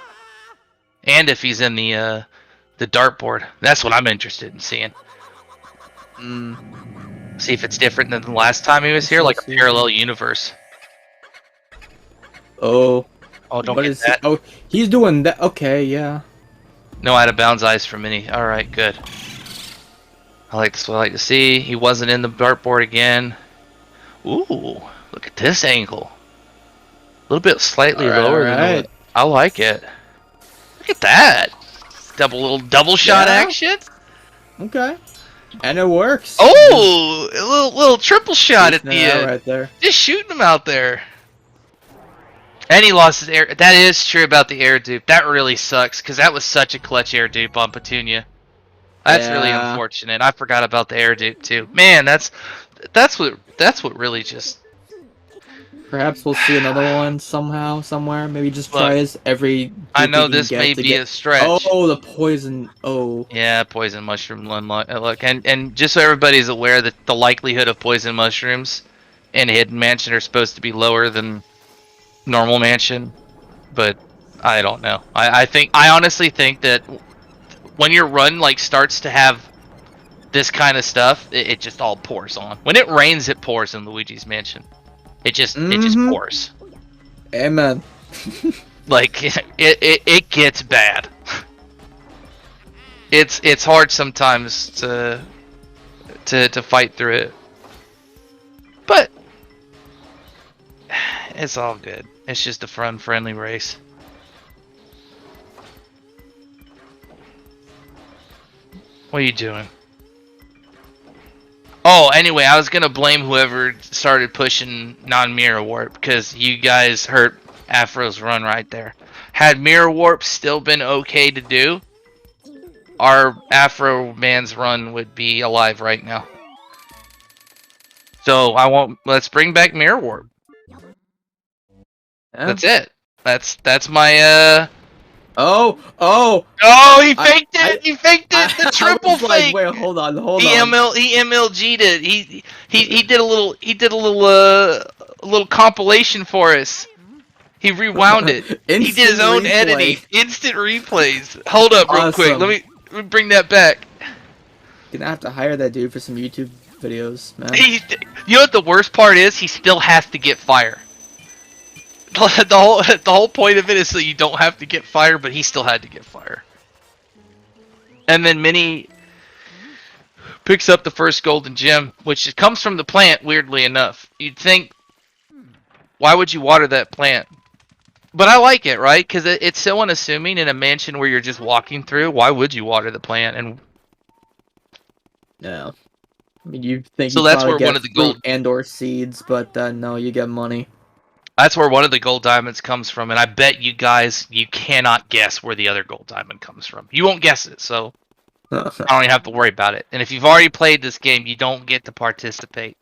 And if he's in the dartboard. That's what I'm interested in seeing. See if it's different than the last time he was here, like a parallel universe. Oh, don't get that. Oh, he's doing that. Okay, yeah. No out of bounds eyes for Mini. All right, good. I like this. What I like to see. He wasn't in the dartboard again. Ooh, look at this angle. A little bit slightly lower than I like it. Look at that. Little double shot action. Okay. And it works. Oh, a little triple shot at the end. Right there. Just shooting him out there. And he lost his air. That is true about the air dupe. That really sucks because that was such a clutch air dupe on Petunia. That's really unfortunate. I forgot about the air dupe too. Man, that's what really just. Perhaps we'll see another one somehow, somewhere. Maybe just try as every. I know this may be a stretch. Oh, the poison. Oh. Yeah, poison mushroom. Look, and just so everybody's aware that the likelihood of poison mushrooms in Hidden Mansion are supposed to be lower than normal mansion, but I don't know. I honestly think that when your run like starts to have this kind of stuff, it just all pours on. When it rains, it pours in Luigi's Mansion. It just pours. Amen. Like it gets bad. It's hard sometimes to fight through it, but it's all good. It's just a friendly race. What are you doing? Oh, anyway, I was gonna blame whoever started pushing non-mirror warp because you guys hurt Afro's run right there. Had mirror warp still been okay to do, our Afro man's run would be alive right now. So let's bring back mirror warp. Yeah. That's it. That's my Oh, he faked it! He faked it! The triple fake! Wait, hold on. He MLG'd it. He did a little compilation for us. He rewound it. He did his own editing. Instant replays. Hold up real quick. Let me bring that back. You're gonna have to hire that dude for some YouTube videos, man. You know what the worst part is? He still has to get fire. the whole point of it is so you don't have to get fire, but he still had to get fire. And then Minnie picks up the first golden gem, which comes from the plant, weirdly enough. You'd think, why would you water that plant? But I like it, right? Because it's so unassuming in a mansion where you're just walking through. Why would you water the plant? And No. I mean, you think so you that's probably where one get of the fruit gold. and or seeds, but no, you get money. That's where one of the gold diamonds comes from, and I bet you guys you cannot guess where the other gold diamond comes from. You won't guess it, so I don't even have to worry about it. And if you've already played this game, you don't get to participate.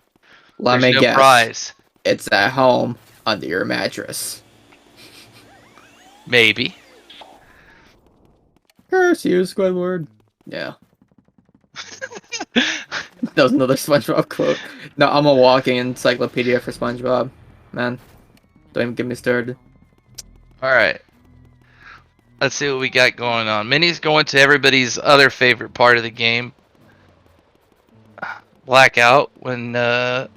Let There's me no guess. prize. It's at home under your mattress. Maybe. Curse you, Squidward. Yeah. That was another SpongeBob quote. No, I'm a walking encyclopedia for SpongeBob. Man, don't even get me started. Alright. Let's see what we got going on. Minnie's going to everybody's other favorite part of the game. Blackout when we gotta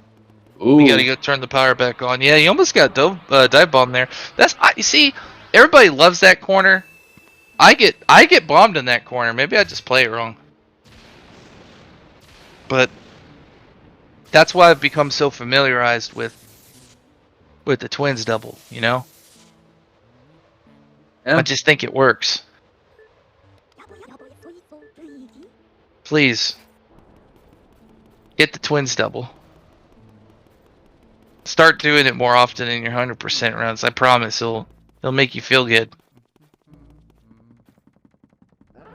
Ooh. go turn the power back on. Yeah, you almost got dive bomb there. You see, everybody loves that corner. I get bombed in that corner. Maybe I just play it wrong. But that's why I've become so familiarized with the twins double, you know? Yeah. I just think it works. Please. Get the twins double. Start doing it more often in your 100% runs. I promise it'll make you feel good.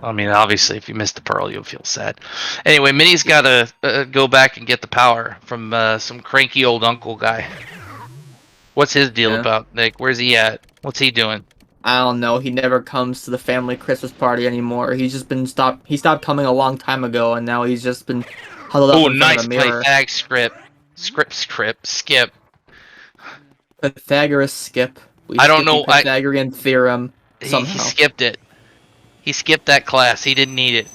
I mean, obviously, if you miss the pearl, you'll feel sad. Anyway, Minnie's got to go back and get the power from some cranky old uncle guy. What's his deal about, Nick? Where's he at? What's he doing? I don't know. He never comes to the family Christmas party anymore. He's just been stopped. He stopped coming a long time ago, and now he's just been huddled up in front Nice of a mirror. Pythag skip. Pythagoras skip. I don't know. The Pythagorean theorem somehow. He skipped it. He skipped that class. He didn't need it.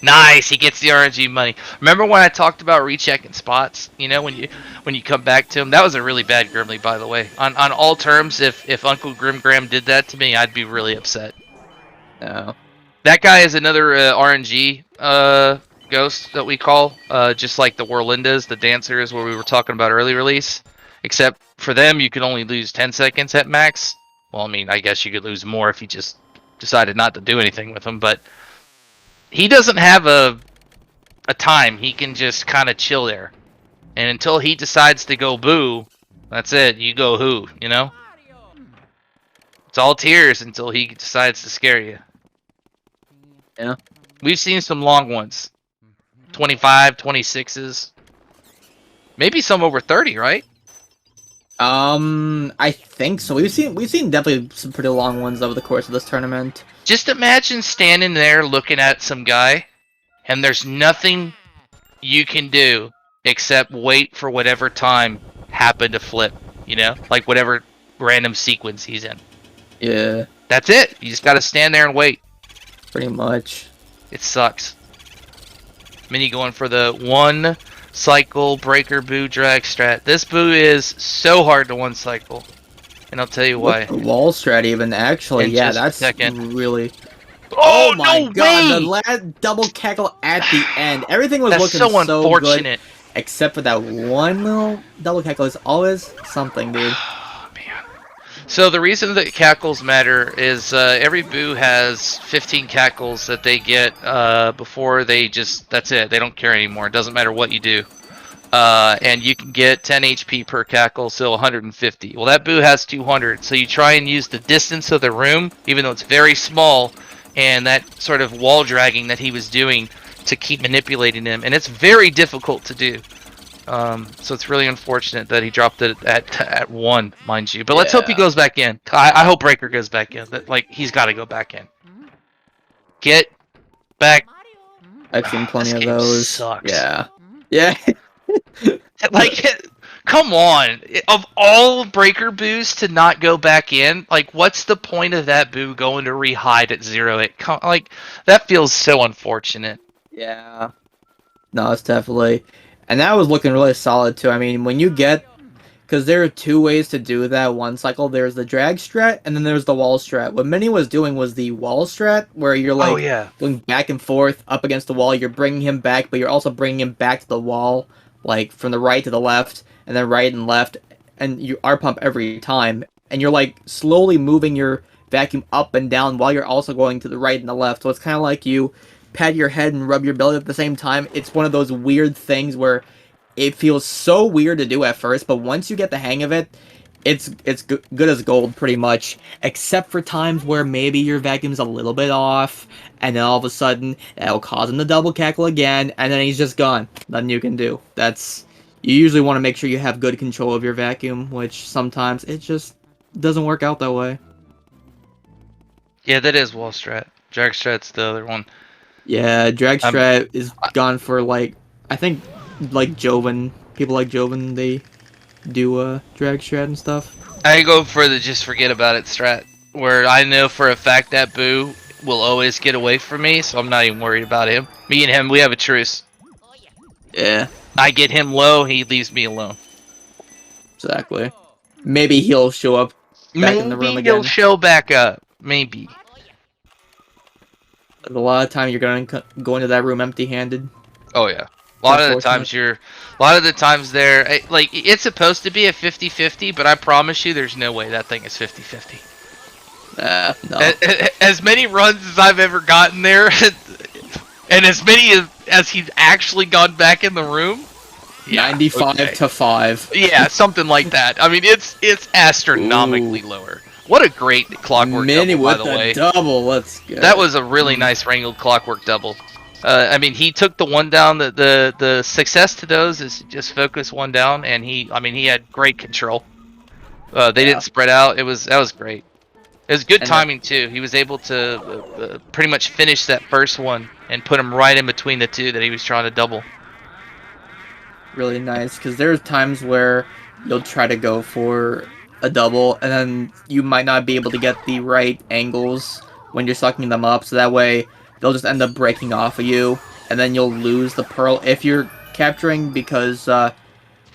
Nice. He gets the RNG money. Remember when I talked about rechecking spots? You know, when you come back to him, that was a really bad Grimly, by the way. On all terms, if Uncle Grimgram did that to me, I'd be really upset. No. That guy is another RNG ghost that we call, just like the Warlindas, the dancers, where we were talking about early release. Except for them, you can only lose 10 seconds at max. Well, I mean, I guess you could lose more if you just decided not to do anything with them, but he doesn't have a time. He can just kind of chill there. And until he decides to go boo, that's it. You go who, you know? It's all tears until he decides to scare you. Yeah. We've seen some long ones. 25, 26s. Maybe some over 30, right? I think so. We've seen definitely some pretty long ones over the course of this tournament. Just imagine standing there looking at some guy, and there's nothing you can do except wait for whatever time happened to flip, you know? Like whatever random sequence he's in. Yeah. That's it. You just gotta stand there and wait. Pretty much. It sucks. Mini going for the one cycle breaker boo drag strat. This boo is so hard to one cycle. And I'll tell you why. The wall strat even, actually. Yeah, that's really... Oh my no god, way! the last double cackle at the end. Everything was That's looking so so unfortunate. good. Except for that one little double cackle is always something, dude. Oh, man. So the reason that cackles matter is every boo has 15 cackles that they get before they just, that's it, they don't care anymore. It doesn't matter what you do. And you can get 10 HP per cackle, so 150. Well, that boo has 200, so you try and use the distance of the room, even though it's very small, and that sort of wall dragging that he was doing to keep manipulating him, and it's very difficult to do. So it's really unfortunate that he dropped it at 1, mind you. But let's hope he goes back in. I hope Breaker goes back in. Like, he's got to go back in. Get back. I've seen plenty of those. Sucks. Yeah. Yeah. Like, come on. Of all Breaker boos to not go back in, like, what's the point of that boo going to re-hide at 0? Like, that feels so unfortunate. Yeah. No, it's definitely... And that was looking really solid, too. I mean, when you get Because there are two ways to do that one cycle. There's the drag strat, and then there's the wall strat. What Mini was doing was the wall strat, where you're Oh like yeah. going back and forth up against the wall. You're bringing him back, but you're also bringing him back to the wall, like from the right to the left, and then right and left, and you R pump every time. And you're like slowly moving your vacuum up and down while you're also going to the right and the left. So it's kind of like you pat your head and rub your belly at the same time. It's one of those weird things where it feels so weird to do at first, but once you get the hang of it, it's good as gold pretty much. Except for times where maybe your vacuum's a little bit off, and then all of a sudden that'll cause him to double cackle again, and then he's just gone. Nothing you can do. You usually want to make sure you have good control of your vacuum, which sometimes it just doesn't work out that way. Yeah, that is wall strat. Drag strat's the other one. Yeah, drag strat is gone for like I think like Joven. People like Joven, they do drag strat and stuff. I go for the just forget about it strat, where I know for a fact that Boo will always get away from me, so I'm not even worried about him. Me and him, we have a truce. Yeah, I get him low, he leaves me alone. exactly. Maybe he'll show up back in the room Maybe again. he'll show back up. Maybe. A lot of time you're gonna go into that room empty-handed. Oh yeah. A lot of the times there, like, it's supposed to be a 50-50, but I promise you there's no way that thing is 50-50. No. As many runs as I've ever gotten there, and as many as he's actually gone back in the room, yeah, 95 to 5. Yeah, something like that. I mean, it's astronomically lower. What a great clockwork Mini double, by with the way. double, let's go. That was a really nice wrangled clockwork double. I mean, he took the one down. The success to those is just focus one down, and he had great control. They didn't spread out. That was great. It was good timing too. He was able to pretty much finish that first one and put him right in between the two that he was trying to double. Really nice, because there's times where you'll try to go for a double, and then you might not be able to get the right angles when you're sucking them up, so that way they'll just end up breaking off of you, and then you'll lose the pearl if you're capturing, because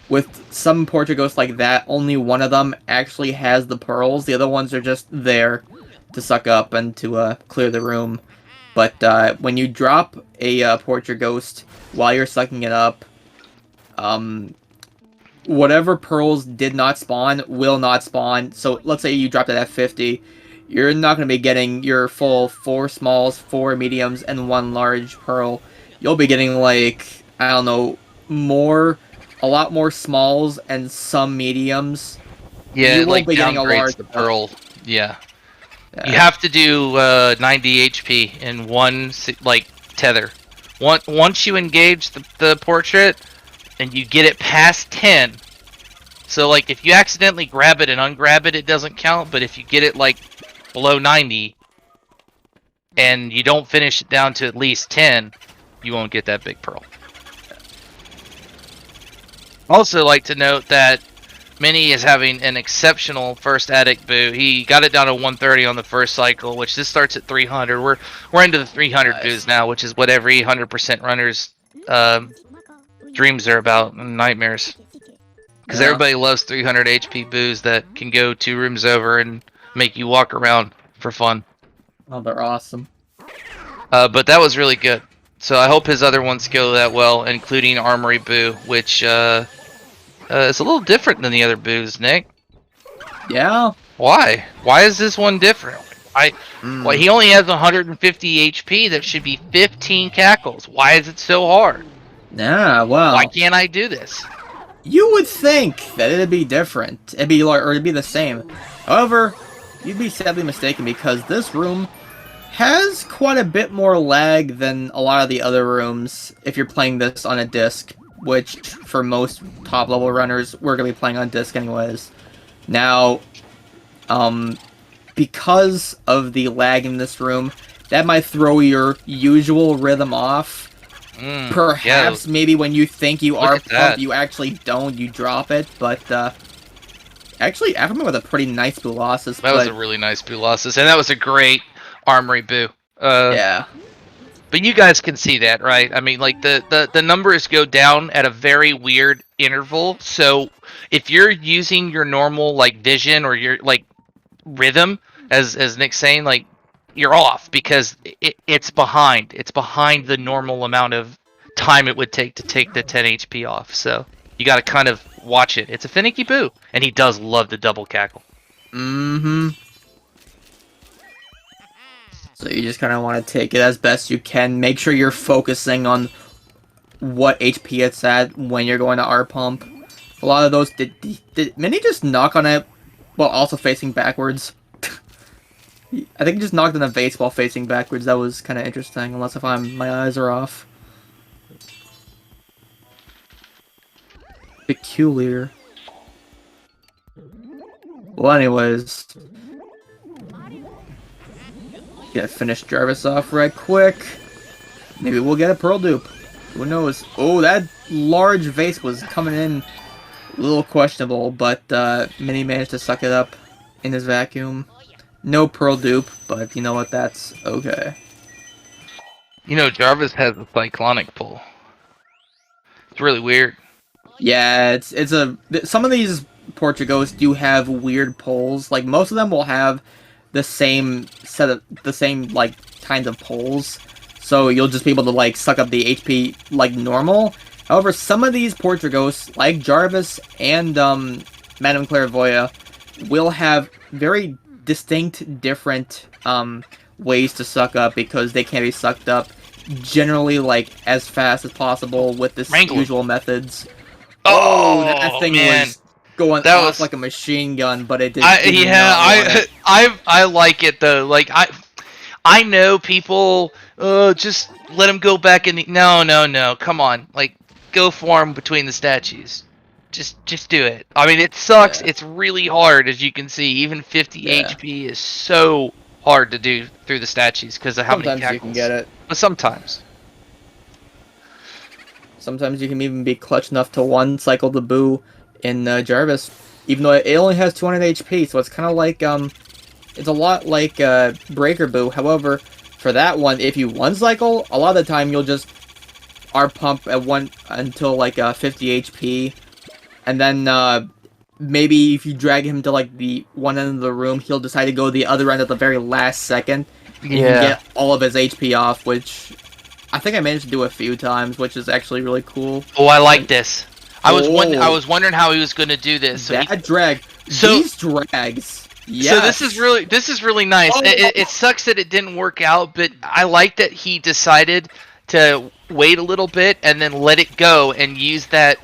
with some portrait ghosts like that, only one of them actually has the pearls. The other ones are just there to suck up and to clear the room. But when you drop a portrait ghost while you're sucking it up, whatever pearls did not spawn will not spawn. So let's say you dropped it at 50. You're not going to be getting your full 4 smalls, 4 mediums, and 1 large pearl. You'll be getting, like, I don't know, a lot more smalls and some mediums. Yeah, you it like be getting a large the pearl. Yeah. You have to do 90 HP in one like tether. Once you engage the portrait and you get it past 10. So like if you accidentally grab it and ungrab it, it doesn't count. But if you get it like below 90 and you don't finish it down to at least 10, you won't get that big pearl. Also like to note that Mini is having an exceptional first addict boo. He got it down to 130 on the first cycle, which this starts at 300. We're into the 300 boos now, which is what every 100% runner's dreams are about, and nightmares. Because everybody loves 300 HP boos that can go 2 rooms over and make you walk around for fun. Oh, they're awesome. But that was really good. So I hope his other ones go that well, including Armory Boo, which it's a little different than the other boos, Nick. Yeah. Why? Why is this one different? Well, he only has 150 HP. That should be 15 cackles. Why is it so hard? Yeah, well. Why can't I do this? You would think that it'd be different. It'd be the same. However, you'd be sadly mistaken, because this room has quite a bit more lag than a lot of the other rooms if you're playing this on a disc, which for most top level runners, we're going to be playing on disc anyways. Now, because of the lag in this room, that might throw your usual rhythm off. Perhaps maybe when you think you are pumped, you actually don't, you drop it, but actually Afroman with a pretty nice Boolossus. That was a really nice Boolossus, and that was a great Armory Boo. Yeah. But you guys can see that, right? I mean, like the numbers go down at a very weird interval. So if you're using your normal like vision or your like rhythm, as Nick's saying, like you're off because it's behind. It's behind the normal amount of time it would take to take the 10 HP off. So you got to kind of watch it. It's a finicky boo, and he does love the double cackle. Mm-hmm. So you just kind of want to take it as best you can. Make sure you're focusing on what HP it's at when you're going to R pump. A lot of those did Mini just knock on it while also facing backwards. I think he just knocked on a vase while facing backwards. That was kind of interesting, unless if my eyes are off. Peculiar. Well, anyways, gonna finish Jarvis off right quick. Maybe we'll get a pearl dupe. Who knows? Oh, that large vase was coming in a little questionable, but Mini managed to suck it up in his vacuum. No pearl dupe, but you know what? That's okay. You know, Jarvis has a cyclonic pull. It's really weird. Yeah, some of these Portugos do have weird pulls. Like most of them will have the same like kinds of pulls. So you'll just be able to like suck up the HP like normal. However, some of these Portugos, like Jarvis and Madame Clairvoya, will have very distinct different ways to suck up because they can be sucked up generally like as fast as possible with the usual methods. Oh, that thing man. was going that off was like a machine gun, but it did. I like it though. Like I know people. Just let him go back in the. No. Come on, like go for him between the statues. Just do it. I mean, it sucks. Yeah. It's really hard, as you can see. Even 50 HP is so hard to do through the statues because of how many tackles. Sometimes you can get it, but sometimes. Sometimes you can even be clutch enough to one cycle the boo in Jarvis, even though it only has 200 HP, so it's kind of like it's a lot like Breaker Boo. However, for that one, if you one cycle, a lot of the time you'll just R pump at one until like 50 HP, and then maybe if you drag him to like the one end of the room, he'll decide to go the other end at the very last second. And you can get all of his HP off, which I think I managed to do a few times, which is actually really cool. Oh, I like this. I was wondering how he was going to do this. So these drags. Yes. So this is really nice. Oh. It sucks that it didn't work out, but I like that he decided to wait a little bit and then let it go and use that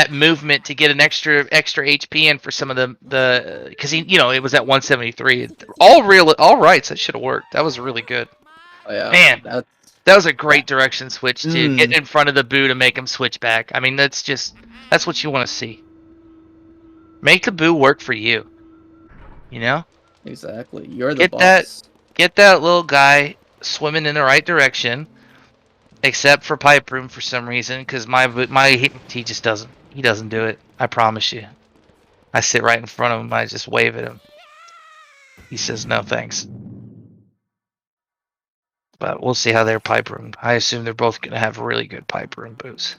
movement to get an extra HP in for some of the because it was at 173. All right, so it should have worked. That was really good. Oh, yeah. Man. That was a great direction switch to get in front of the boo to make him switch back. I mean, that's what you want to see. Make the boo work for you. You know? Exactly. You're the boss. Get that little guy swimming in the right direction, except for Pipe Room for some reason, because he just doesn't. He doesn't do it. I promise you. I sit right in front of him. I just wave at him. He says no thanks. But we'll see how their pipe room. I assume they're both going to have really good pipe room boots.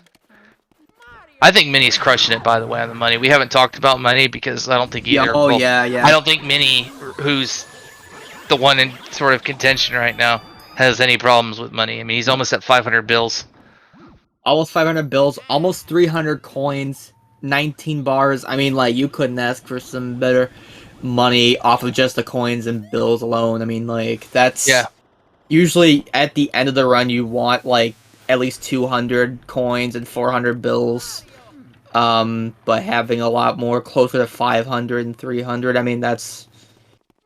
I think Mini's crushing it, by the way, on the money. We haven't talked about Mini because I don't think either. Yeah. I don't think Mini, who's the one in sort of contention right now, has any problems with money. I mean, he's almost at 500 bills. Almost 500 bills, almost 300 coins, 19 bars. I mean, like, you couldn't ask for some better money off of just the coins and bills alone. I mean, like, that's... Yeah. Usually, at the end of the run, you want, like, at least 200 coins and 400 bills. But having a lot more closer to 500 and 300, I mean, that's...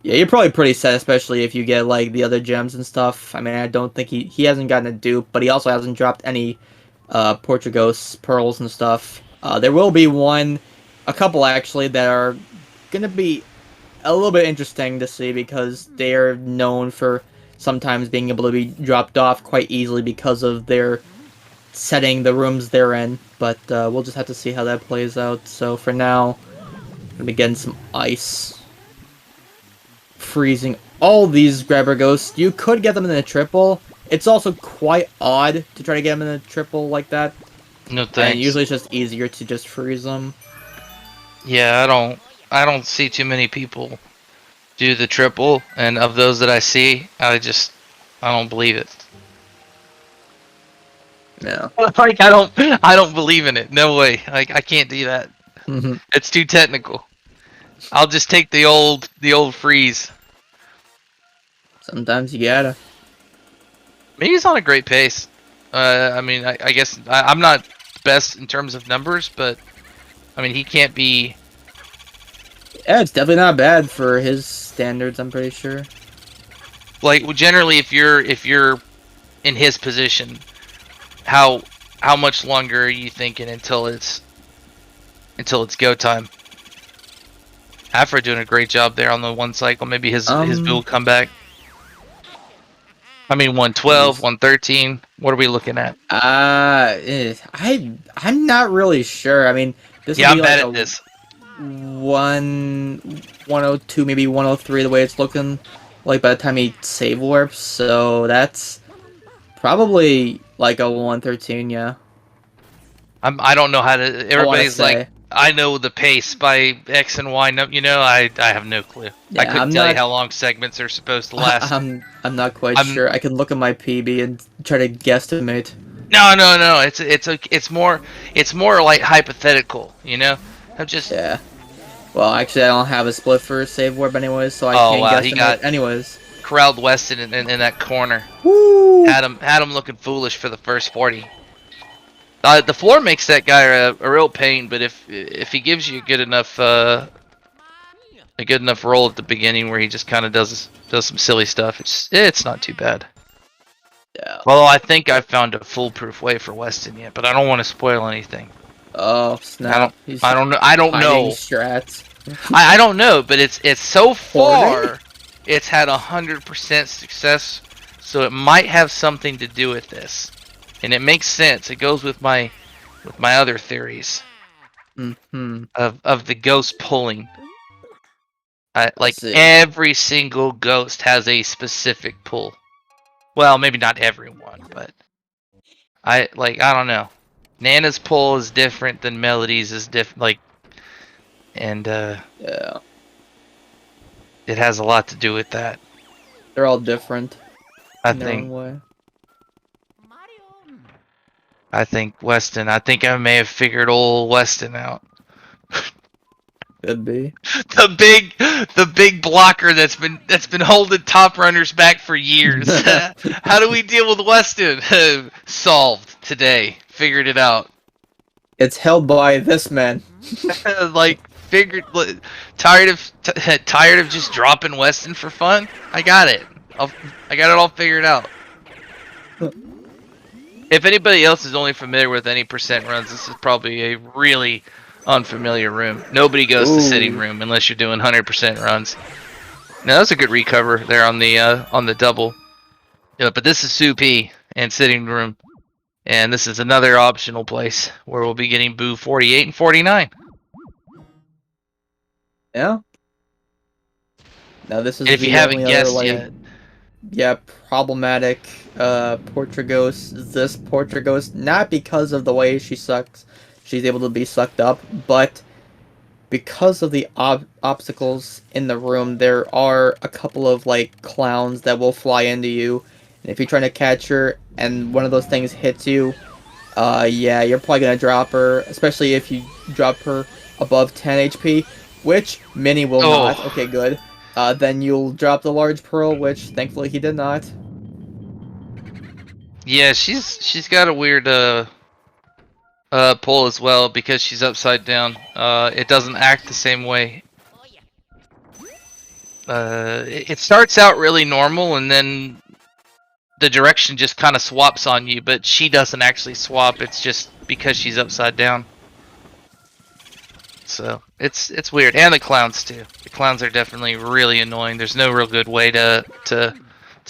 Yeah, you're probably pretty set, especially if you get, like, the other gems and stuff. I mean, I don't think he hasn't gotten a dupe, but he also hasn't dropped any Portugos pearls and stuff. There will be a couple, actually, that are going to be a little bit interesting to see because they are known for sometimes being able to be dropped off quite easily because of their setting the rooms they're in. But we'll just have to see how that plays out. So for now, I'm going to be getting some ice. Freezing all these grabber ghosts. You could get them in a triple it's also quite odd to try to get him in a triple like that. No And thanks. usually it's just easier to just freeze them. Yeah, I don't see too many people do the triple, and of those that I see, I don't believe it. Yeah. Like I don't believe in it. No way. Like I can't do that. It's too technical. I'll just take the old freeze. Sometimes you gotta. Maybe he's on a great pace. I mean, I guess I'm not best in terms of numbers, but I mean he can't be. Yeah, it's definitely not bad for his standards, I'm pretty sure. Like generally, if you're in his position, how much longer are you thinking until it's go time? Afro doing a great job there on the one cycle. Maybe his build come back. I mean, 112, 113. What are we looking at? I'm not really sure. I mean, this Yeah, would I'm be bad like at this. 102, maybe 103 the way it's looking like by the time he save warps, so that's probably like a 113, yeah. I don't know how to. I want to Everybody's like, say. I know the pace by X and Y. No, you know, I have no clue. I Yeah, couldn't tell you how long segments are supposed to last. I'm not quite I'm sure. I can look at my PB and try to guesstimate. no. It's more like hypothetical. You know, I'm just. Yeah. Well, actually, I don't have a split for save warp anyways, so I Oh can't wow, he guesstimate got anyways. corralled Weston in that corner. Woo! Had him looking foolish for the first 40. The floor makes that guy a real pain, but if he gives you a good enough roll at the beginning where he just kind of does some silly stuff, it's not too bad. Yeah. Well, I think I've found a foolproof way for Weston yet, but I don't want to spoil anything. Oh snap! I don't know. I don't Hiding know. strats. I don't know, but it's so Hoarding? far, it's had 100% success, so it might have something to do with this, and it makes sense. It goes with my other theories of the ghost pulling. Like see. every single ghost has a specific pull. Well, maybe not everyone, but I don't know. Nana's pull is different than Melody's is different. Like, and Yeah. it has a lot to do with that. They're all different I in their own think. way. I think Weston. I think I may have figured old Weston out. Could be. The big blocker that's been holding top runners back for years. How do we deal with Weston? Solved today. Figured it out. It's held by this man. Like tired of just dropping Weston for fun. I got it. I got it all figured out. If anybody else is only familiar with any percent runs, this is probably a really unfamiliar room. Nobody goes to sitting room unless you're doing 100% runs. Now that's a good recover there on the double. Yeah, but this is Soupy and sitting room, and this is another optional place where we'll be getting Boo 48 and 49. Yeah. Now this is And if you the haven't only guessed other yet, yeah, problematic Portrait this Portrait not because of the way she sucks, she's able to be sucked up, but because of the obstacles in the room. There are a couple of like clowns that will fly into you, and if you're trying to catch her and one of those things hits you, yeah, you're probably gonna drop her, especially if you drop her above 10 HP, which Minnie will not. Okay, good. Then you'll drop the large pearl, which thankfully he did not. yeah, she's got a weird pull as well because she's upside down. It doesn't act the same way. It starts out really normal and then the direction just kind of swaps on you, but she doesn't actually swap. It's just because she's upside down. So it's weird, and the clowns too. The clowns are definitely really annoying. There's no real good way to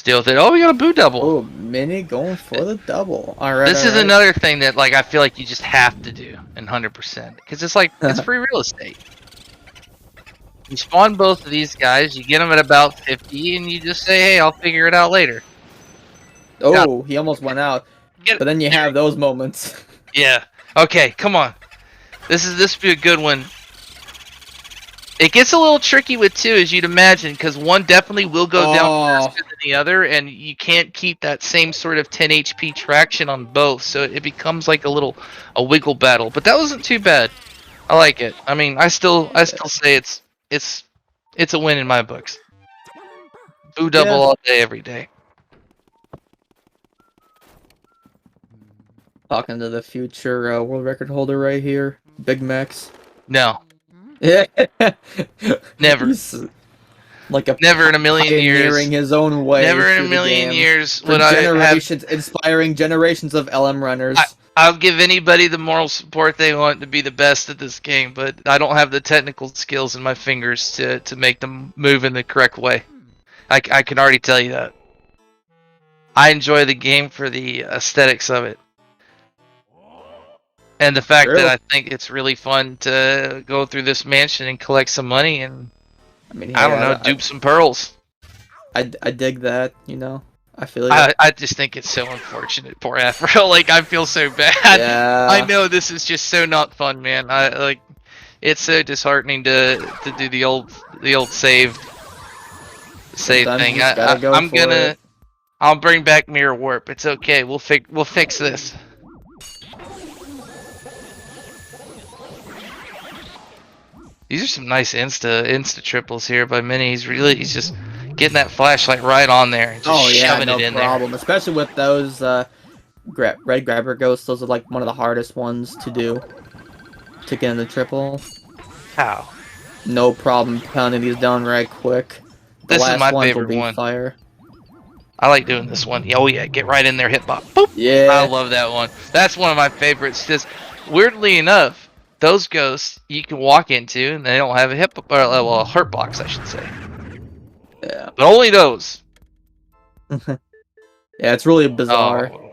deal with it. Oh, we got a boo double. Oh, Minnie going for the double. All right. This is another thing that like I feel like you just have to do in 100% because it's like it's free real estate. You spawn both of these guys, you get them at about 50, and you just say, "Hey, I'll figure it out later." Oh, he almost went out. Get But then you have those moments. Yeah. Okay, come on. This would be a good one. It gets a little tricky with two, as you'd imagine, because one definitely will go down faster than the other, and you can't keep that same sort of 10 HP traction on both, so it becomes like a wiggle battle. But that wasn't too bad. I like it. I mean, I still say it's a win in my books. Boo double Yeah. all day, every day. Talking to the future world record holder right here, Big Max. No, Yeah. never, He's like a never in a million years. pioneering his own way Never in a through the million game. years For would I have. generations, inspiring generations of LM runners. I'll give anybody the moral support they want to be the best at this game, but I don't have the technical skills in my fingers to make them move in the correct way. I can already tell you that. I enjoy the game for the aesthetics of it. And the fact that True. I think it's really fun to go through this mansion and collect some money and, I mean, I hey, don't know, dupe some pearls. I dig that, you know. I feel you. I just think it's so unfortunate, poor Afro. Like, I feel so bad. Yeah. I know this is just so not fun, man. It's so disheartening to do the old save Sometimes thing. you just gotta go I'm for gonna it. I'll bring back mirror warp. It's okay. We'll fix this. These are some nice insta triples here by Mini. He's just getting that flashlight right on there and just shoving No it in problem. there. Especially with those red grabber ghosts. Those are like one of the hardest ones to do to get in the triple. How? No problem pounding these down right quick. The This is last my ones will favorite be one. fire. I like doing this one. Oh yeah, get right in there, hit bop. Boop. I Yeah. love that one. That's one of my favorites. Just weirdly enough, those ghosts you can walk into and they don't have a a hurt box, I should say. Yeah. But only those. Yeah, it's really bizarre. Oh,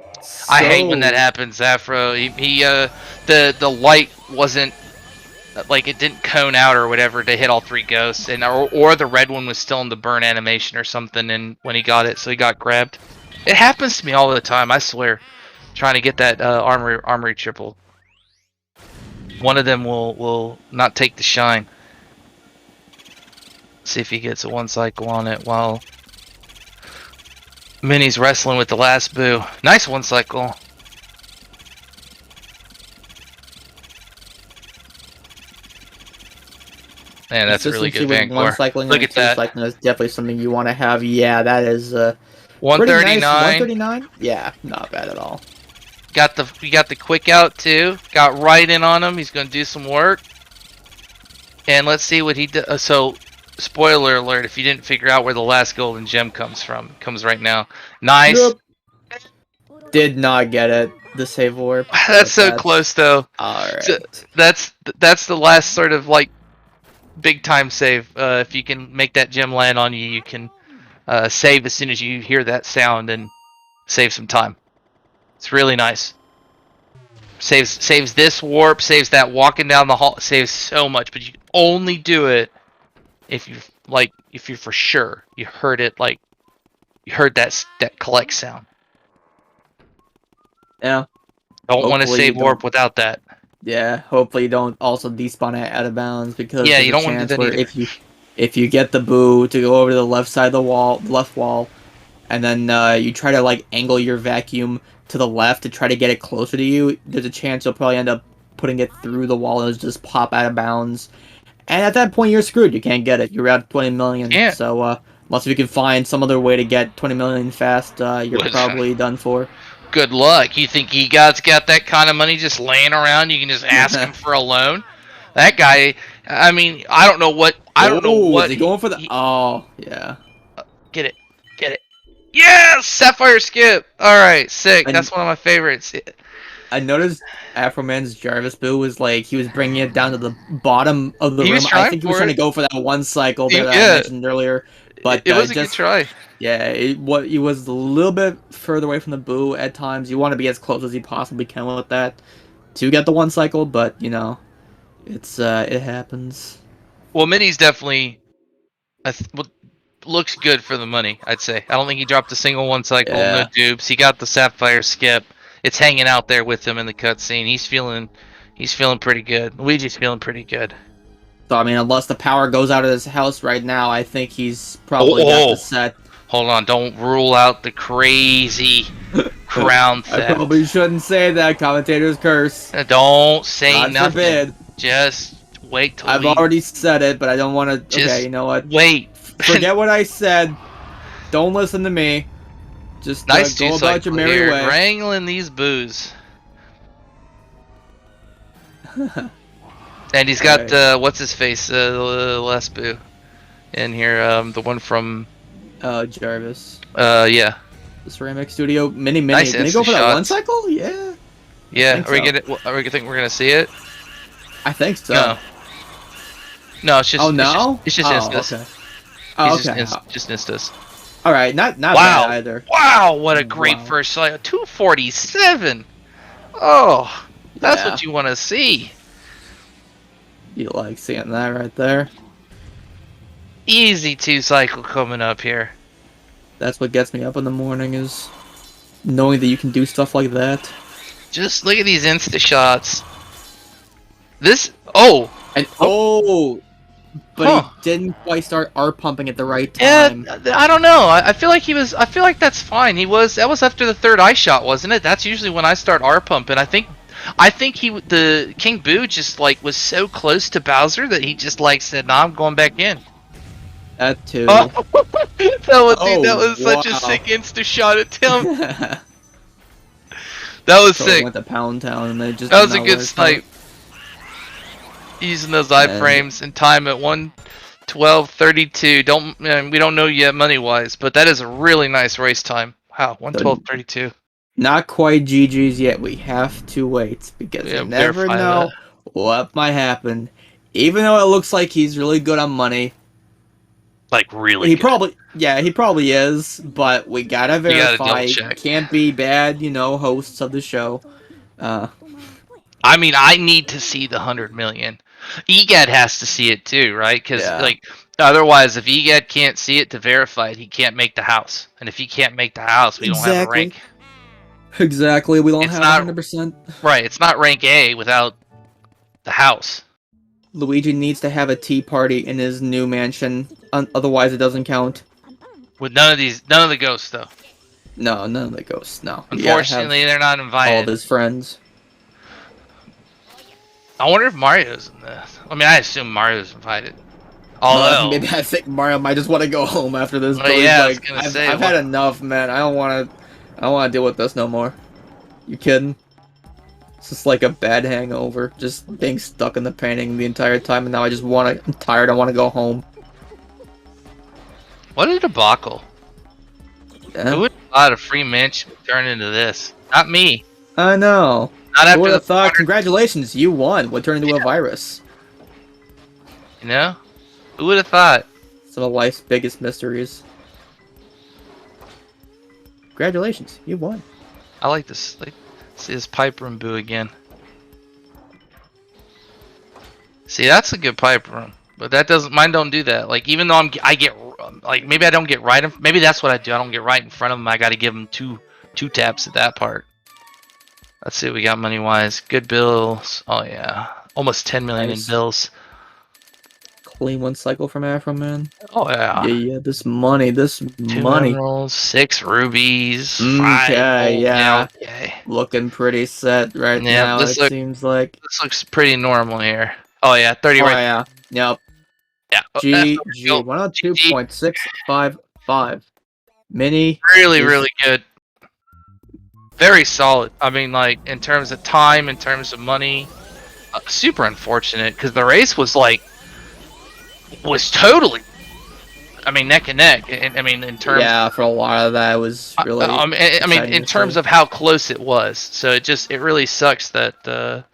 I hate when that happens, Afro. The light wasn't like it didn't cone out or whatever to hit all three ghosts, and or the red one was still in the burn animation or something, and when he got it, so he got grabbed. It happens to me all the time, I swear. Trying to get that armory triple. One of them will not take the shine. See if he gets a one cycle on it while Minnie's wrestling with the last boo. Nice one cycle. Man, that's a really good with one Vancor. cycling Look and at two that. cycling is definitely something you want to have. Yeah, that is pretty 139. nice. 139? Yeah, not bad at all. We got the quick out too. Got right in on him. He's gonna do some work. And let's see what he does. So, spoiler alert: if you didn't figure out where the last golden gem comes from, it comes right now. Nice. Yep. Did not get it. The save warp. That's so close though. Alright. So that's the last sort of like big time save. If you can make that gem land on you, you can save as soon as you hear that sound and save some time. It's really nice. Saves this warp, saves that walking down the hall, saves so much, but you can only do it if you're for sure you heard it, like you heard that collect sound. Yeah. Don't want to Hopefully save you warp don't- without that. Yeah, hopefully you don't also despawn it out of bounds because Yeah, there's you a don't want to do chance that where either. if you get the boo to go over to the left side of the wall, left wall, and then you try to like angle your vacuum to the left to try to get it closer to you, there's a chance you'll probably end up putting it through the wall and it'll just pop out of bounds. And at that point, you're screwed. You can't get it. You're out 20 million. Yeah. So unless you can find some other way to get 20 million fast, you're probably done for. Good luck. You think he got that kind of money just laying around? You can just ask him for a loan. That guy. I mean, I don't know what. Is he going for the? Oh, yeah. Get it. Get it. Yes! Sapphire skip! Alright, sick. That's one of my favorites. I noticed Afroman's Jarvis boo was like, he was bringing it down to the bottom of the room. I think he was trying to go for that one cycle that I mentioned earlier. But it was a good try. Yeah, he was a little bit further away from the boo at times. You want to be as close as you possibly can with that to get the one cycle, but, you know, it happens. Well, Minnie's definitely... looks good for the money, I'd say. I don't think he dropped a single one cycle, no Yeah. dupes. He got the Sapphire skip. It's hanging out there with him in the cutscene. He's feeling pretty good. Luigi's feeling pretty good. So I mean, unless the power goes out of his house right now, I think he's probably got the Oh, set. hold on, don't rule out the crazy crown I theft. probably shouldn't say that. Commentator's curse. Don't say God nothing. forbid. Just wait till I've already said it, but I don't want to. Just Okay, you know what? wait. Forget what I said. Don't listen to me. Just Nice go juice about your merry here, way. wrangling these boos. And he's got what's his face, the last boo in here, the one from Jarvis. Yeah. The ceramic studio mini. Nice Can he go for that shots. one cycle? Yeah. Yeah. Are we think we're gonna see it? I think so. No. No, it's just. Oh no. It's just Instas. Okay. Oh, He's okay. just Instas. All right. Not Wow. bad either. Wow. What a great Wow. first cycle. 247. Oh, that's Yeah. what you want to see. You like seeing that right there? Easy 2 cycle coming up here. That's what gets me up in the morning, is knowing that you can do stuff like that. Just look at these Insta shots. This. Oh. And but Huh. he didn't quite start art pumping at the right Yeah, time. I don't know. I feel like he was. I feel like that's fine. That was after the 3rd eye shot, wasn't it? That's usually when I start R pumping. I think the King Boo just like was so close to Bowser that he just like said, "Nah, I'm going back in." That too. Oh, that was such a wow. sick Insta shot at him. That That was sick. Went to Pound Town and they just. That was did a not good work snipe. Using those iframes and time at 1:12:32. We don't know yet money wise, but that is a really nice race time. Wow, 1:12:32. Not quite GG's yet. We have to wait because you never know what might happen. Even though it looks like he's really good on money. Like really? He probably is, but we gotta verify. Can't be bad, hosts of the show. I mean, I need to see the 100 million. EGAD has to see it too, right? Because otherwise, if EGAD can't see it to verify it, he can't make the house. And if he can't make the house, we don't have a rank. Exactly, we don't have 100%. Right, it's not rank A without the house. Luigi needs to have a tea party in his new mansion, otherwise it doesn't count. With none of the ghosts though. No, none of the ghosts. No. Unfortunately, they're not invited. All of his friends. I wonder if Mario's in this. I mean, I assume Mario's invited. Although maybe I think Mario might just want to go home after this. But yeah, I was gonna say, I've had enough, man. I don't want to deal with this no more. You kidding? It's just like a bad hangover, just being stuck in the painting the entire time, and now I'm tired. I want to go home. What a debacle! Yeah. Who would have thought a free mansion would turn into this? Not me. I know. Not Who would after have thought? Congratulations, you won. Would turn into a virus. You know? Who would have thought? Some of life's biggest mysteries. Congratulations, you won. I like this. See this pipe room boo again. See, that's a good pipe room, but mine don't do that. Like, even though maybe I don't get right. Maybe that's what I do. I don't get right in front of them. I got to give them two taps at that part. Let's see what we got money wise. Good bills. Oh yeah, almost 10 million in bills. Clean one cycle from Afroman. Oh yeah. Yeah. This money. 2 emeralds, 6 rubies. Okay, yeah. Okay. Looking pretty set right now. It seems like this looks pretty normal here. Oh yeah, 30 right. Yeah. Yep. Yeah. GG 102.655. Mini. Really good. Very solid. I mean, like, in terms of time, in terms of money, super unfortunate because the race was totally, I mean, neck and neck. I mean, in terms. Yeah, for a lot of that, it was really. I mean, in terms of how close it was. So it really sucks that.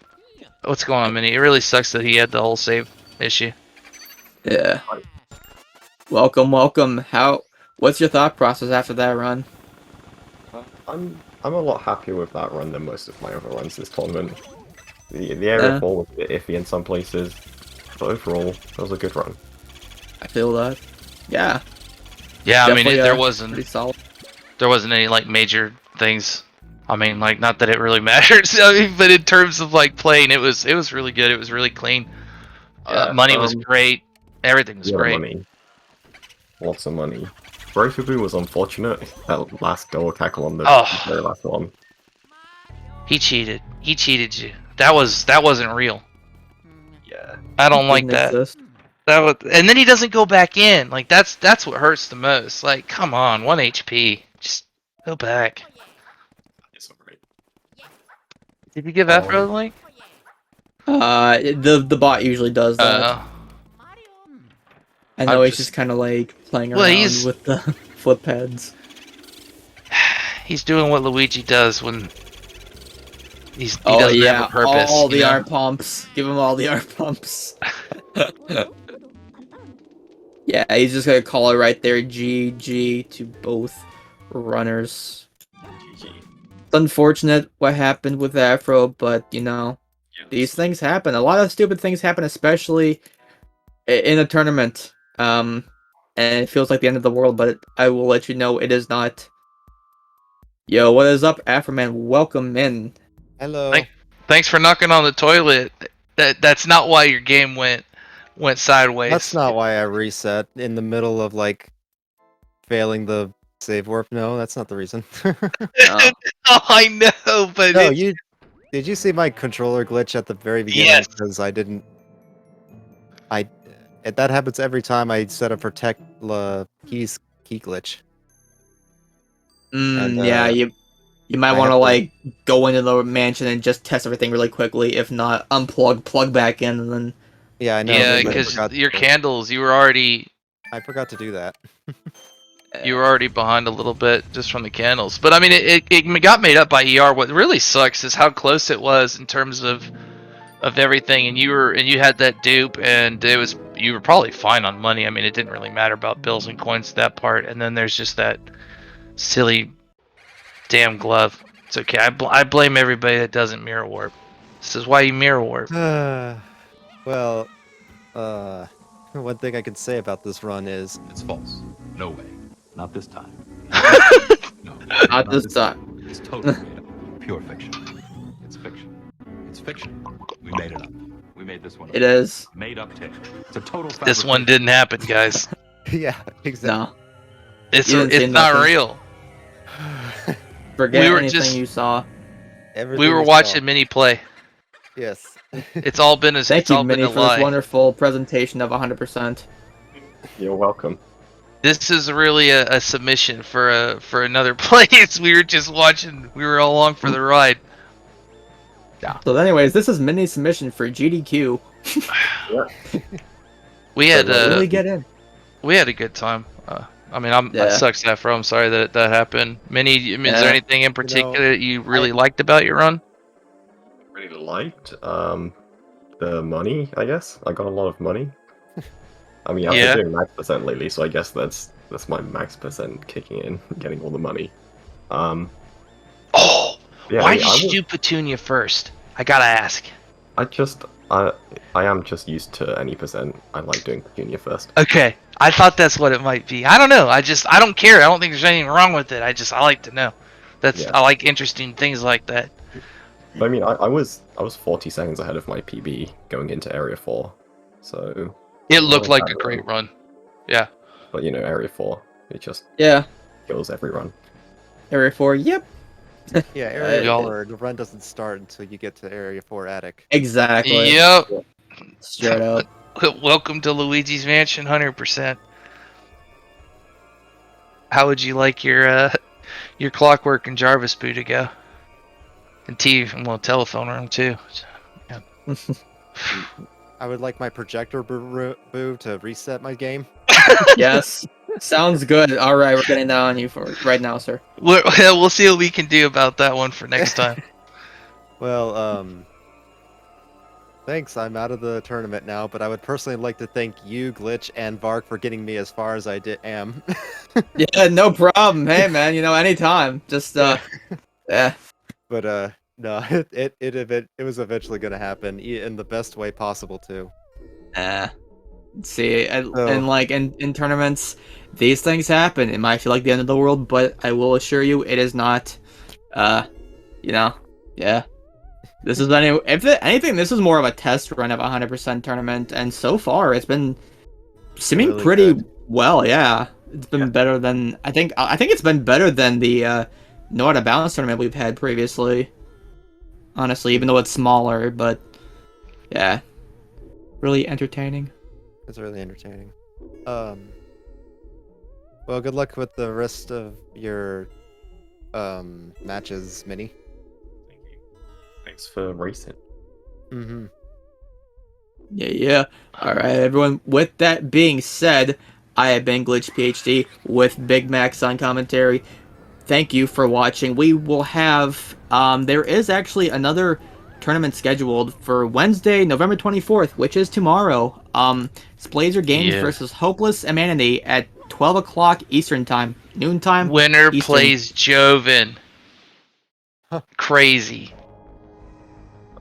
What's going on, Mini? It really sucks that he had the whole save issue. Yeah. Welcome. What's your thought process after that run? I'm a lot happier with that run than most of my other runs this tournament. The area fall was a bit iffy in some places, but overall, that was a good run. I feel that. Yeah. Yeah, I mean, Definitely, there pretty solid. wasn't any like major things. I mean, like, not that it really matters. I mean, but in terms of like playing, it was really good. It was really clean. Yeah, Money was great. Everything was yeah, the great. money, lots of money. Brayfubu was unfortunate. That last goal tackle on the very Oh, last one. he cheated. He cheated you. That wasn't real. Yeah. I don't like Didn't that. exist. And then he doesn't go back in. Like, that's what hurts the most. Like, come on, 1 HP. Just go back. It's alright. Did you give Afro the link? The bot usually does that. I know I'm he's just kind of like playing Well, around with the flip pads. he's doing what Luigi does when he Oh doesn't yeah, have a purpose. all you the know? arm pumps. Give him all the arm pumps. Yeah, he's just gonna call it right there. GG to both runners. GG. It's unfortunate what happened with Afro, but you know, these things happen. A lot of stupid things happen, especially in a tournament. And it feels like the end of the world, but I will let you know it is not. Yo, what is up, Afroman? Welcome in. Hello. Thanks for knocking on the toilet. That's not why your game went sideways. That's not why I reset in the middle of like failing the save warp. No, that's not the reason. Oh. Oh, I know, but No, it's, did you see my controller glitch at the very beginning? Yes. Because I didn't. That happens every time I set a protect keys key glitch. And, Yeah, you might I want to have to- like go into the mansion and just test everything really quickly. If not, unplug, plug back in, and then Yeah, I know. yeah, I because forgot your to- candles, you were already to do that. behind a little bit just from the candles. But I mean, it got made up by ER. What really sucks is how close it was in terms of everything, and you had that dupe, and you were probably fine on money. I mean, it didn't really matter about bills and coins, that part. And then there's just that silly damn glove. It's okay. I blame everybody that doesn't mirror warp. This is why you mirror warp. Well, one thing I can say about this run is It's false. No way. Not this time. No. not this time. It's totally made up. Pure fiction. It's fiction. It's fiction. We made it up. We made this one up. It is. Made up tale. It's a total This one fabrication. didn't happen, guys. yeah, exactly. No, It's You didn't see not nothing. real. forget We were anything just- you saw. Everything We were is watching wrong. Mini play. Yes. It's all been a Thank it's you, all been Minnie, a for this lie. wonderful presentation of 100%. You're welcome. This is really a submission for another place. We were just watching. We were all along for the ride. So, anyways, this is Minnie's submission for GDQ. We had Really get in. we had a good time. I mean, I Yeah. sucks Afro. I'm sorry that happened. Minnie, I mean, is there Yeah. anything in particular that you really liked about your run? Really liked the money, I guess. I got a lot of money. I mean, I've Yeah. been doing max percent lately, so I guess that's my max percent kicking in, getting all the money. Oh, Yeah, why I did you do Petunia first? I gotta ask. I am just used to any percent. I like doing Petunia first. Okay, I thought that's what it might be. I don't know. I don't care. I don't think there's anything wrong with it. I like to know. Yeah. I like interesting things like that. But I mean, I was 40 seconds ahead of my PB going into Area 4, so. It looked was like that a great run? run. Yeah. But you know, Area 4, it just Yeah. kills every run. Area 4, yep. Yeah, Area y'all- 4, the run doesn't start until you get to Area 4 Attic. Exactly. Yep. Straight up. Welcome to Luigi's Mansion, 100%. How would you like your Clockwork and Jarvis boo to go? And telephone room too. I would like my projector boo to reset my game. Yes. Sounds good. All right, we're getting that on you for right now, sir. We'll see what we can do about that one for next time. Well, thanks. I'm out of the tournament now, but I would personally like to thank you, Glitch, and Vark for getting me as far as I am. Yeah, no problem. Hey, man, anytime. Just, yeah. But no, it was eventually gonna happen in the best way possible too. See, So- and like in tournaments, these things happen. It might feel like the end of the world, but I will assure you, it is not. You know, yeah. This is anything, this is more of a test run of a 100% tournament, and so far it's been seeming Really pretty good. well. Yeah, it's been better than I think. I think it's been better than the No Out of Bounds tournament we've had previously. Honestly, even though it's smaller, but yeah, really entertaining. It's really entertaining. Well, good luck with the rest of your matches, Mini. Thank you. Thanks for racing. Mm-hmm. Yeah. All right, everyone. With that being said, I have been Glitch PhD with Big Max on commentary. Thank you for watching. We will have there is actually another tournament scheduled for Wednesday, November 24th, which is tomorrow. It's Blazer Games Yeah. versus Hopeless Amenity at 12 o'clock Eastern time, noontime. Winner Eastern. plays Joven. Huh. Crazy.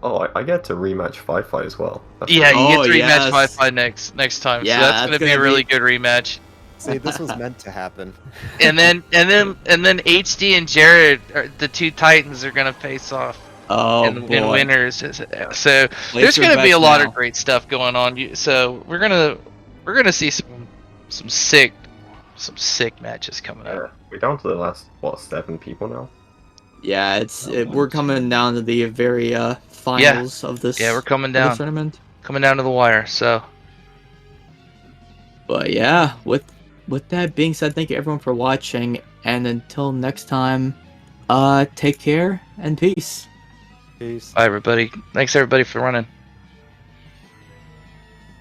Oh, I get to rematch Fi-Fi as well. That's Yeah, you Oh, get to rematch yes. 5-5 next time. Yeah, so that's gonna be a really good rematch. See, this was meant to happen. And then HD and Jared, the two Titans, are gonna face off Oh in boy. winners. So there's Place your gonna be a bets lot now. of great stuff going on. So we're gonna see some sick matches coming up. we're down to the last, what, 7 people now? Yeah, we're coming down to the very finals of this. Yeah, we're coming of this down. tournament. Coming down to the wire. So But yeah, with that being said, thank you everyone for watching, and until next time, take care and peace. Peace. bye everybody. Thanks everybody for running.